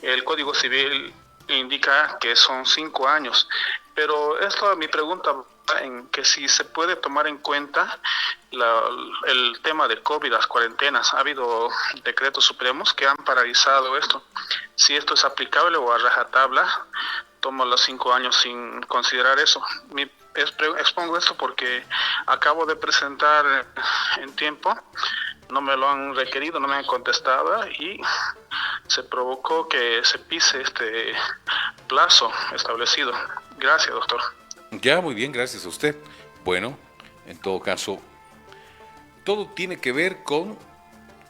El Código Civil indica que son 5 años, pero mi pregunta en que si se puede tomar en cuenta el tema de COVID, las cuarentenas. Ha habido decretos supremos que han paralizado esto. Si esto es aplicable o a rajatabla, tomo los 5 años sin considerar eso. Expongo esto porque acabo de presentar en tiempo, no me lo han requerido, no me han contestado y se provocó que se pise este plazo establecido. Gracias, doctor. Ya, muy bien, gracias a usted. Bueno, en todo caso, todo tiene que ver con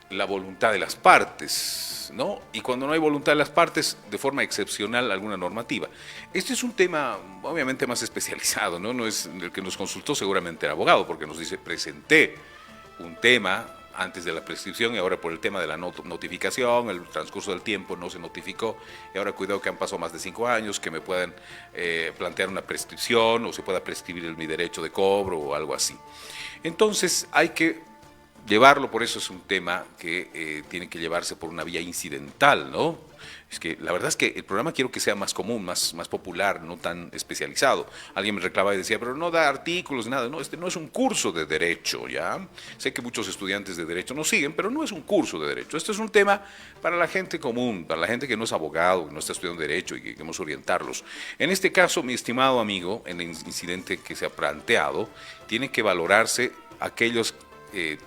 la voluntad de las partes, ¿no? Y cuando no hay voluntad de las partes, de forma excepcional, alguna normativa. Este es un tema, obviamente, más especializado, ¿no? No es el que nos consultó seguramente el abogado, porque nos dice, presenté un tema antes de la prescripción y ahora por el tema de la notificación, el transcurso del tiempo no se notificó y ahora cuidado que han pasado más de 5 años, que me puedan plantear una prescripción o se pueda prescribir mi derecho de cobro o algo así. Entonces hay que llevarlo, por eso es un tema que tiene que llevarse por una vía incidental, ¿no? Es que la verdad es que el programa quiero que sea más común, más popular, no tan especializado. Alguien me reclamaba y decía, pero no da artículos, nada. No, este no es un curso de derecho, ¿ya? Sé que muchos estudiantes de derecho nos siguen, pero no es un curso de derecho. Esto es un tema para la gente común, para la gente que no es abogado, que no está estudiando derecho y que queremos orientarlos. En este caso, mi estimado amigo, en el incidente que se ha planteado, tiene que valorarse aquellos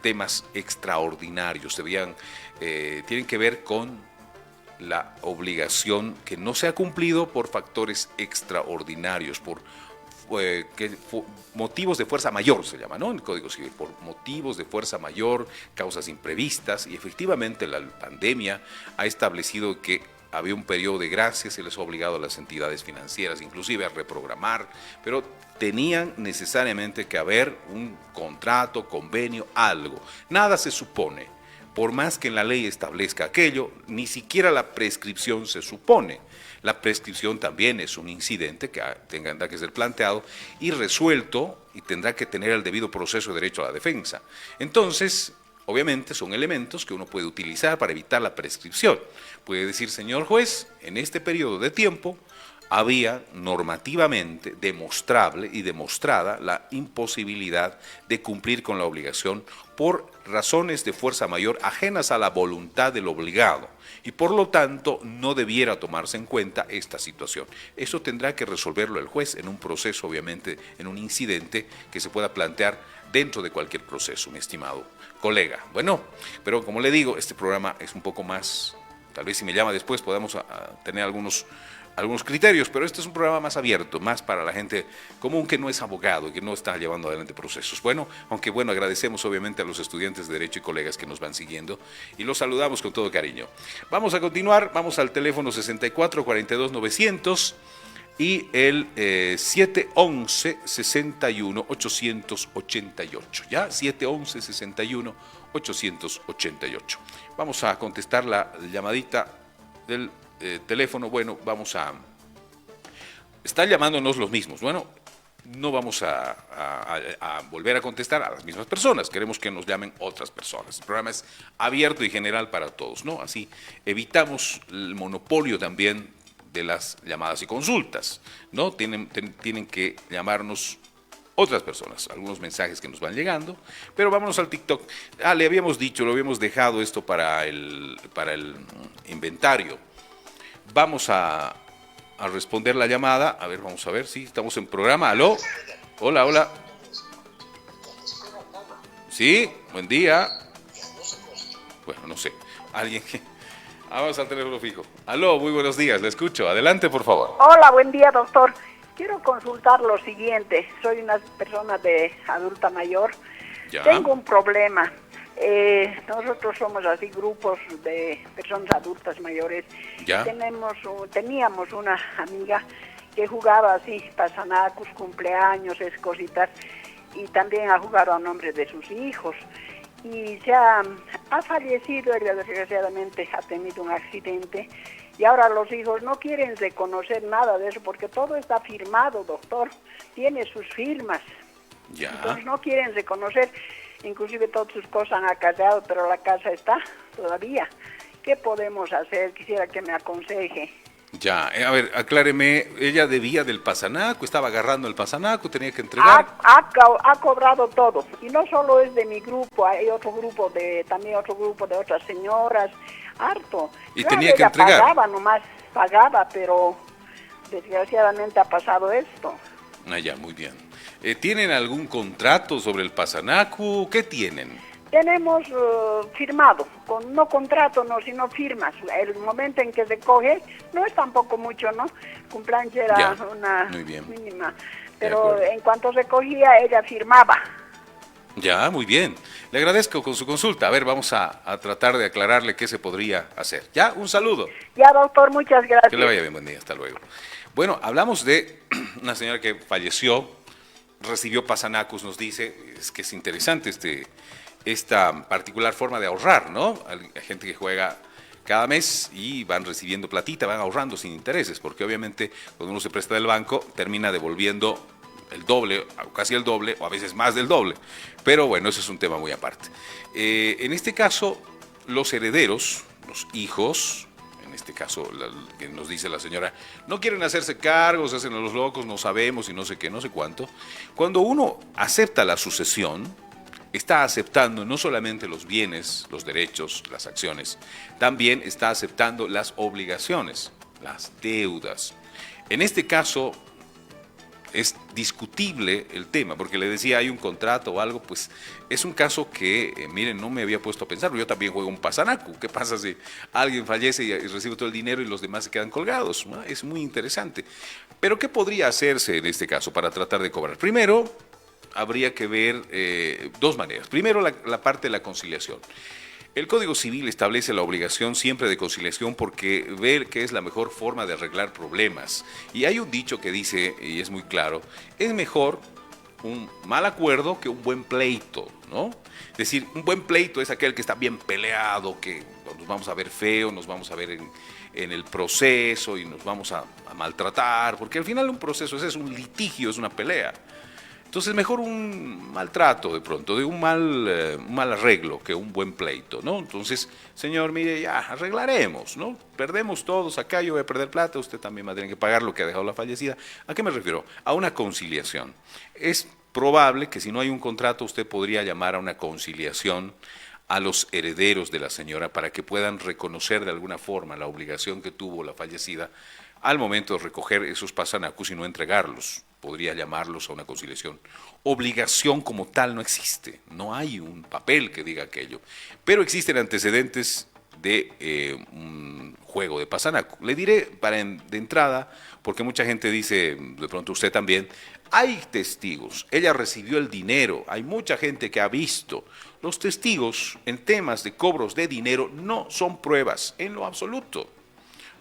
temas extraordinarios, tienen que ver con la obligación que no se ha cumplido por factores extraordinarios, por motivos de fuerza mayor se llama, ¿no? En el Código Civil, por motivos de fuerza mayor, causas imprevistas, y efectivamente la pandemia ha establecido que había un periodo de gracia, se les ha obligado a las entidades financieras inclusive a reprogramar, pero tenían necesariamente que haber un contrato, convenio, algo. Nada se supone. Por más que en la ley establezca aquello, ni siquiera la prescripción se supone. La prescripción también es un incidente que tendrá que ser planteado y resuelto y tendrá que tener el debido proceso de derecho a la defensa. Entonces, obviamente son elementos que uno puede utilizar para evitar la prescripción. Puede decir, señor juez, en este periodo de tiempo había normativamente demostrable y demostrada la imposibilidad de cumplir con la obligación por razones de fuerza mayor ajenas a la voluntad del obligado y por lo tanto no debiera tomarse en cuenta esta situación. Eso tendrá que resolverlo el juez en un proceso, obviamente, en un incidente que se pueda plantear dentro de cualquier proceso, mi estimado colega. Bueno, pero como le digo, este programa es un poco más, tal vez si me llama después podamos tener algunos criterios, pero este es un programa más abierto, más para la gente común que no es abogado y que no está llevando adelante procesos. Bueno, aunque bueno, agradecemos obviamente a los estudiantes de Derecho y colegas que nos van siguiendo y los saludamos con todo cariño. Vamos a continuar, vamos al teléfono 64 42 900 y el 711 61 888, ¿ya? 711 61 888. Vamos a contestar la llamadita del teléfono. Bueno, están llamándonos los mismos. Bueno, no vamos a volver a contestar a las mismas personas. Queremos que nos llamen otras personas. El programa es abierto y general para todos, ¿no? Así evitamos el monopolio también de las llamadas y consultas, ¿no? Tienen que llamarnos otras personas, algunos mensajes que nos van llegando, pero vámonos al TikTok. Le habíamos dicho, lo habíamos dejado esto para el inventario. Vamos a responder la llamada. A ver, vamos a ver si estamos en programa. ¿Aló? Hola, hola. Sí, buen día. Bueno, no sé. Alguien que... Vamos al teléfono fijo. Aló, muy buenos días, le escucho. Adelante, por favor. Hola, buen día, doctor. Quiero consultar lo siguiente. Soy una persona de adulta mayor. Ya. Tengo un problema. Nosotros somos así grupos de personas adultas mayores. Ya. Teníamos una amiga que jugaba así, pasanacos, cumpleaños, esas cositas, y también ha jugado a nombre de sus hijos. Y ha fallecido, ella desgraciadamente ha tenido un accidente, y ahora los hijos no quieren reconocer nada de eso, porque todo está firmado, doctor, tiene sus firmas. Ya. Entonces no quieren reconocer, inclusive todas sus cosas han acallado, pero la casa está todavía. ¿Qué podemos hacer? Quisiera que me aconseje. Ya, a ver, acláreme, ella debía del pasanaco, estaba agarrando el pasanaco, tenía que entregar. Ha cobrado todo, y no solo es de mi grupo, hay también otro grupo de otras señoras, harto. Y Claro, tenía que ella entregar. pagaba, pero desgraciadamente ha pasado esto. Ah, ya, muy bien. ¿Tienen algún contrato sobre el pasanaco? ¿Qué tienen? Tenemos firmado, no contrato, no, sino firmas. El momento en que se coge, no es tampoco mucho, ¿no? Cumpleaños era Ya, una muy bien. mínima, De pero acuerdo. en cuanto se cogía, ella firmaba. Ya, muy bien. Le agradezco con su consulta. A ver, vamos a tratar de aclararle qué se podría hacer. Ya, un saludo. Ya, doctor, muchas gracias. Que le vaya bien, buen día, hasta luego. Bueno, hablamos de una señora que falleció, recibió pasanacos, nos dice, es que es interesante esta particular forma de ahorrar, ¿no? Hay gente que juega cada mes y van recibiendo platita, van ahorrando sin intereses, porque obviamente cuando uno se presta del banco termina devolviendo el doble, o casi el doble, o a veces más del doble. Pero bueno, eso es un tema muy aparte. En este caso, los herederos, los hijos, en este caso, que nos dice la señora, no quieren hacerse cargos, hacen a los locos, no sabemos y no sé qué, no sé cuánto. Cuando uno acepta la sucesión, está aceptando no solamente los bienes, los derechos, las acciones, también está aceptando las obligaciones, las deudas. En este caso es discutible el tema, porque le decía, hay un contrato o algo, pues es un caso que, miren, no me había puesto a pensar, yo también juego un pasanaco. ¿Qué pasa si alguien fallece y recibe todo el dinero y los demás se quedan colgados? ¿No? Es muy interesante. Pero ¿qué podría hacerse en este caso para tratar de cobrar? Primero, habría que ver dos maneras. Primero, la parte de la conciliación. El Código Civil establece la obligación siempre de conciliación porque ver que es la mejor forma de arreglar problemas. Y hay un dicho que dice, y es muy claro, es mejor un mal acuerdo que un buen pleito, ¿no? Es decir, un buen pleito es aquel que está bien peleado, que nos vamos a ver feo, nos vamos a ver en el proceso y nos vamos a maltratar, porque al final un proceso es un litigio, es una pelea. Entonces, mejor un maltrato de pronto, de un mal arreglo que un buen pleito, ¿no? Entonces, señor, mire, ya arreglaremos, ¿no? Perdemos todos acá, yo voy a perder plata, usted también va a tener que pagar lo que ha dejado la fallecida. ¿A qué me refiero? A una conciliación. Es probable que si no hay un contrato, usted podría llamar a una conciliación a los herederos de la señora para que puedan reconocer de alguna forma la obligación que tuvo la fallecida al momento de recoger esos pasanacos y no entregarlos. Podría llamarlos a una conciliación. Obligación como tal no existe, no hay un papel que diga aquello, pero existen antecedentes de un juego de pasanaco. Le diré de entrada, porque mucha gente dice, de pronto usted también, hay testigos, ella recibió el dinero, hay mucha gente que ha visto. Los testigos en temas de cobros de dinero no son pruebas en lo absoluto,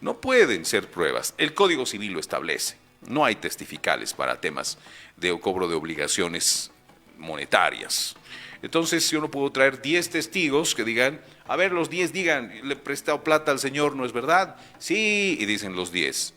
no pueden ser pruebas, el Código Civil lo establece. No hay testificales para temas de cobro de obligaciones monetarias. Entonces, yo no puedo traer 10 testigos que digan, a ver, los 10 digan, le he prestado plata al señor, ¿no es verdad? Sí, y dicen los 10.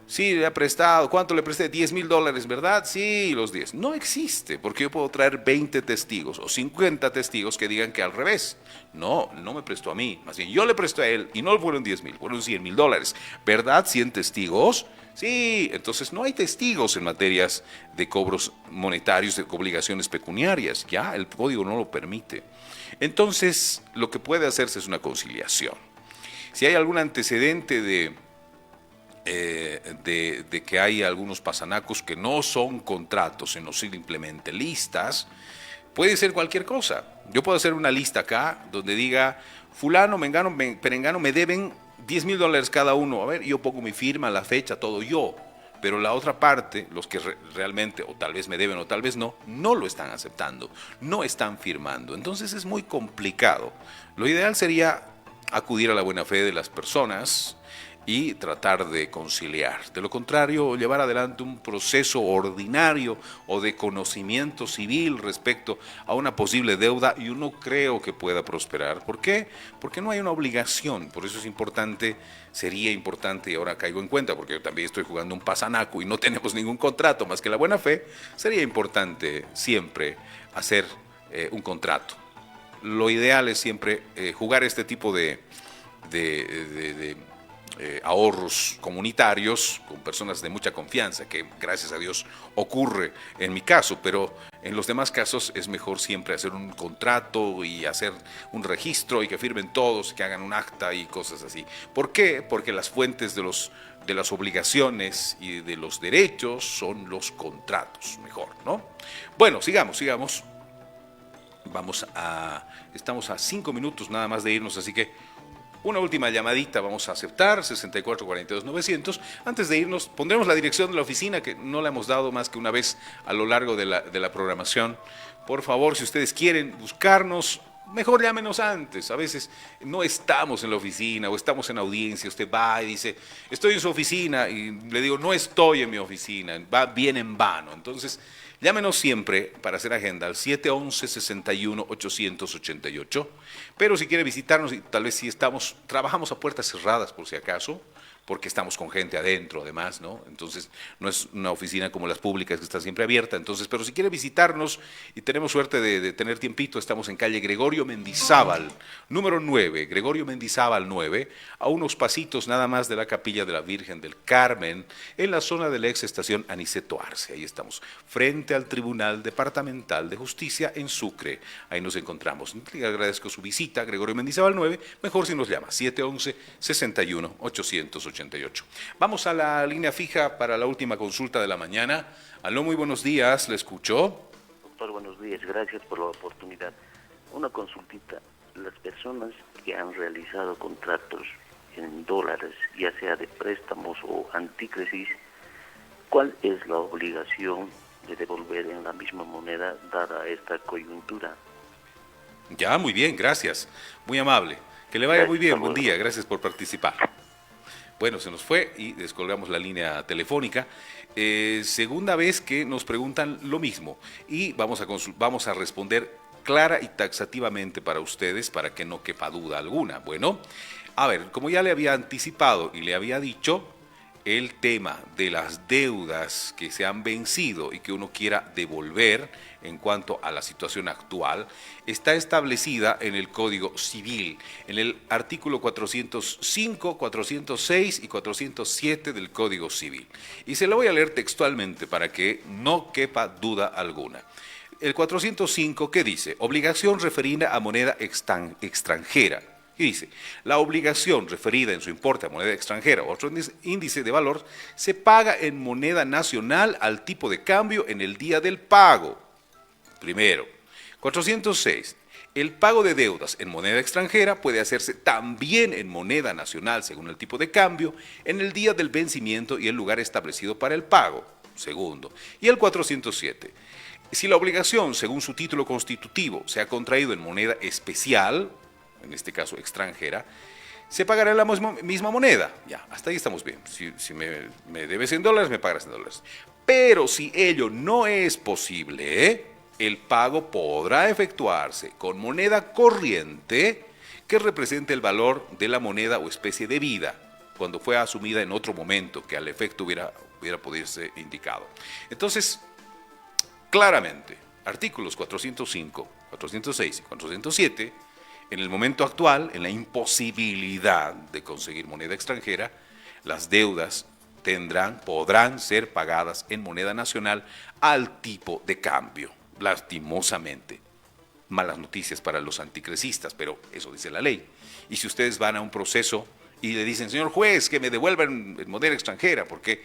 Sí, le ha prestado, ¿cuánto le presté? $10,000, ¿verdad? Sí, los 10. No existe, porque yo puedo traer 20 testigos o 50 testigos que digan que al revés. No me prestó a mí, más bien yo le presté a él y no fueron 10,000, fueron $100,000. ¿Verdad? 100 testigos. Sí, entonces no hay testigos en materias de cobros monetarios, de obligaciones pecuniarias. Ya, el código no lo permite. Entonces, lo que puede hacerse es una conciliación. Si hay algún antecedente de que hay algunos pasanacos que no son contratos, sino simplemente listas, Puede ser cualquier cosa. Yo puedo hacer una lista acá donde diga, fulano, mengano, perengano me deben $10,000 cada uno. A ver, yo pongo mi firma, la fecha, todo yo. Pero la otra parte, los que realmente o tal vez me deben o tal vez no, no lo están aceptando, no están firmando. Entonces es muy complicado. Lo ideal sería acudir a la buena fe de las personas y tratar de conciliar. De lo contrario, llevar adelante un proceso ordinario o de conocimiento civil respecto a una posible deuda, y yo no creo que pueda prosperar. ¿Por qué? Porque no hay una obligación. Por eso es importante, sería importante, y ahora caigo en cuenta, porque yo también estoy jugando un pasanaco y no tenemos ningún contrato más que la buena fe, sería importante siempre hacer un contrato. Lo ideal es siempre jugar este tipo de ahorros comunitarios con personas de mucha confianza, que gracias a Dios ocurre en mi caso, pero en los demás casos es mejor siempre hacer un contrato y hacer un registro y que firmen todos, que hagan un acta y cosas así. ¿Por qué? Porque las fuentes de las obligaciones y de los derechos son los contratos, mejor, ¿no? Bueno, sigamos. Estamos a 5 minutos nada más de irnos, así que una última llamadita vamos a aceptar, 64-42-900. Antes de irnos, pondremos la dirección de la oficina, que no la hemos dado más que una vez a lo largo de la programación. Por favor, si ustedes quieren buscarnos, mejor llámenos antes. A veces no estamos en la oficina o estamos en audiencia. Usted va y dice, estoy en su oficina, y le digo, no estoy en mi oficina, va bien en vano. Entonces, llámenos siempre para hacer agenda al 711-61-888. Pero si quiere visitarnos, y tal vez si trabajamos a puertas cerradas por si acaso, porque estamos con gente adentro además, ¿no? Entonces no es una oficina como las públicas que está siempre abierta. Entonces, pero si quiere visitarnos y tenemos suerte de tener tiempito, estamos en calle Gregorio Mendizábal, número 9, Gregorio Mendizábal 9, a unos pasitos nada más de la Capilla de la Virgen del Carmen, en la zona de la ex estación Aniceto Arce. Ahí estamos, frente al Tribunal Departamental de Justicia en Sucre. Ahí nos encontramos. Le agradezco su visita, Gregorio Mendizábal 9, mejor si nos llama, 711-61-888. Vamos a la línea fija para la última consulta de la mañana. Aló, muy buenos días, ¿le escucho? Doctor, buenos días, gracias por la oportunidad. Una consultita, las personas que han realizado contratos en dólares, ya sea de préstamos o antícrisis, ¿cuál es la obligación de devolver en la misma moneda dada esta coyuntura? Ya, muy bien, gracias, muy amable. Que le vaya muy bien, buen día, gracias por participar. Bueno, se nos fue y descolgamos la línea telefónica. Segunda vez que nos preguntan lo mismo y vamos a responder clara y taxativamente para ustedes para que no quepa duda alguna. Bueno, a ver, como ya le había anticipado y le había dicho, el tema de las deudas que se han vencido y que uno quiera devolver en cuanto a la situación actual está establecida en el Código Civil, en el artículo 405, 406 y 407 del Código Civil. Y se lo voy a leer textualmente para que no quepa duda alguna. El 405, ¿qué dice? Obligación referida a moneda extranjera. Y dice, la obligación referida en su importe a moneda extranjera o otro índice de valor se paga en moneda nacional al tipo de cambio en el día del pago. Primero. 406. El pago de deudas en moneda extranjera puede hacerse también en moneda nacional según el tipo de cambio en el día del vencimiento y el lugar establecido para el pago. Segundo. Y el 407. Si la obligación, según su título constitutivo, se ha contraído en moneda especial, en este caso extranjera, se pagará en la misma moneda. Ya, hasta ahí estamos bien. Si me debes en dólares, me pagarás en dólares. Pero si ello no es posible, el pago podrá efectuarse con moneda corriente que represente el valor de la moneda o especie de vida, cuando fue asumida en otro momento que al efecto hubiera podido ser indicado. Entonces, claramente, artículos 405, 406 y 407, en el momento actual, en la imposibilidad de conseguir moneda extranjera, las deudas podrán ser pagadas en moneda nacional al tipo de cambio, lastimosamente. Malas noticias para los anticresistas, pero eso dice la ley. Y si ustedes van a un proceso y le dicen, señor juez, que me devuelvan en moneda extranjera, porque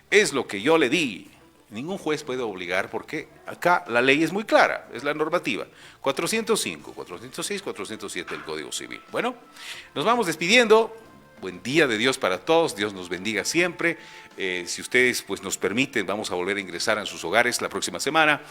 es lo que yo le di, Ningún juez puede obligar porque acá la ley es muy clara, es la normativa. 405, 406, 407 del Código Civil. Bueno, nos vamos despidiendo. Buen día de Dios para todos, Dios nos bendiga siempre. Si ustedes pues, nos permiten, vamos a volver a ingresar en sus hogares la próxima semana,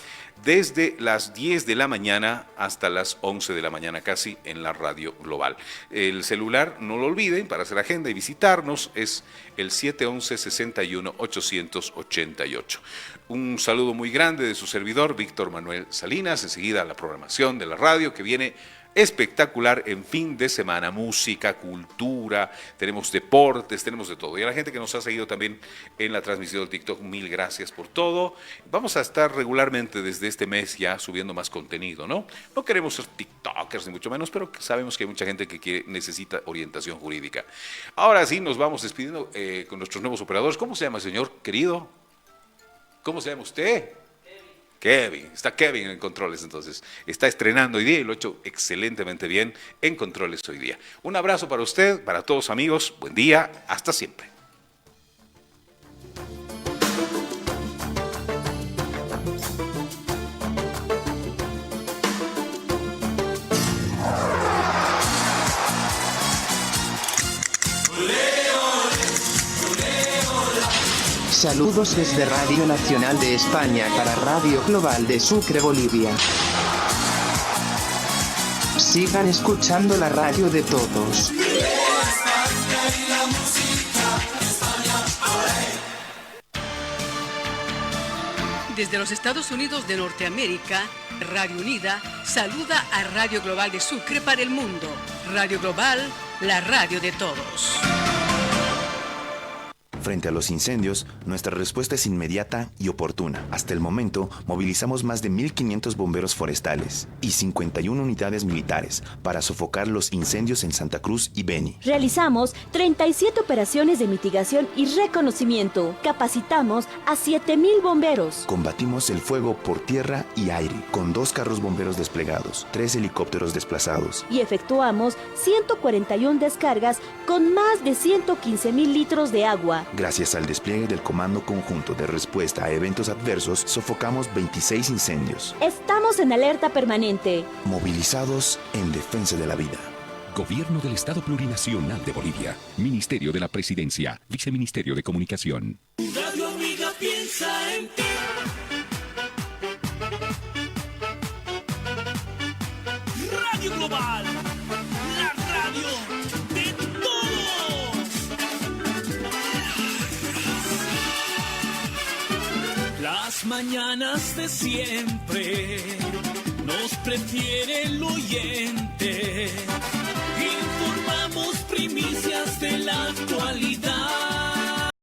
desde las 10 de la mañana hasta las 11 de la mañana casi en la Radio Global. El celular, no lo olviden, para hacer agenda y visitarnos, es el 711-61-888. Un saludo muy grande de su servidor, Víctor Manuel Salinas. Enseguida la programación de la radio que viene espectacular en fin de semana, música, cultura, tenemos deportes, tenemos de todo. Y a la gente que nos ha seguido también en la transmisión del TikTok, mil gracias por todo. Vamos a estar regularmente desde este mes ya subiendo más contenido, ¿no? No queremos ser TikTokers ni mucho menos, pero sabemos que hay mucha gente que necesita orientación jurídica. Ahora sí, nos vamos despidiendo con nuestros nuevos operadores. ¿Cómo se llama, señor querido? ¿Cómo se llama usted? Kevin, está Kevin en controles entonces, está estrenando hoy día y lo ha hecho excelentemente bien en controles hoy día. Un abrazo para usted, para todos amigos, buen día, hasta siempre. Saludos desde Radio Nacional de España para Radio Global de Sucre, Bolivia. Sigan escuchando la radio de todos. Desde los Estados Unidos de Norteamérica, Radio Unida saluda a Radio Global de Sucre para el mundo. Radio Global, la radio de todos. Frente a los incendios, nuestra respuesta es inmediata y oportuna. Hasta el momento, movilizamos más de 1.500 bomberos forestales y 51 unidades militares para sofocar los incendios en Santa Cruz y Beni. Realizamos 37 operaciones de mitigación y reconocimiento. Capacitamos a 7.000 bomberos. Combatimos el fuego por tierra y aire, con 2 carros bomberos desplegados, 3 helicópteros desplazados. Y efectuamos 141 descargas con más de 115.000 litros de agua. Gracias al despliegue del Comando Conjunto de Respuesta a Eventos Adversos, sofocamos 26 incendios. Estamos en alerta permanente. Movilizados en defensa de la vida. Gobierno del Estado Plurinacional de Bolivia. Ministerio de la Presidencia. Viceministerio de Comunicación. Radio Amiga piensa en ti. Radio Global. La radio de todos. Las mañanas de siempre nos prefiere el oyente. Informamos primicias de la actualidad.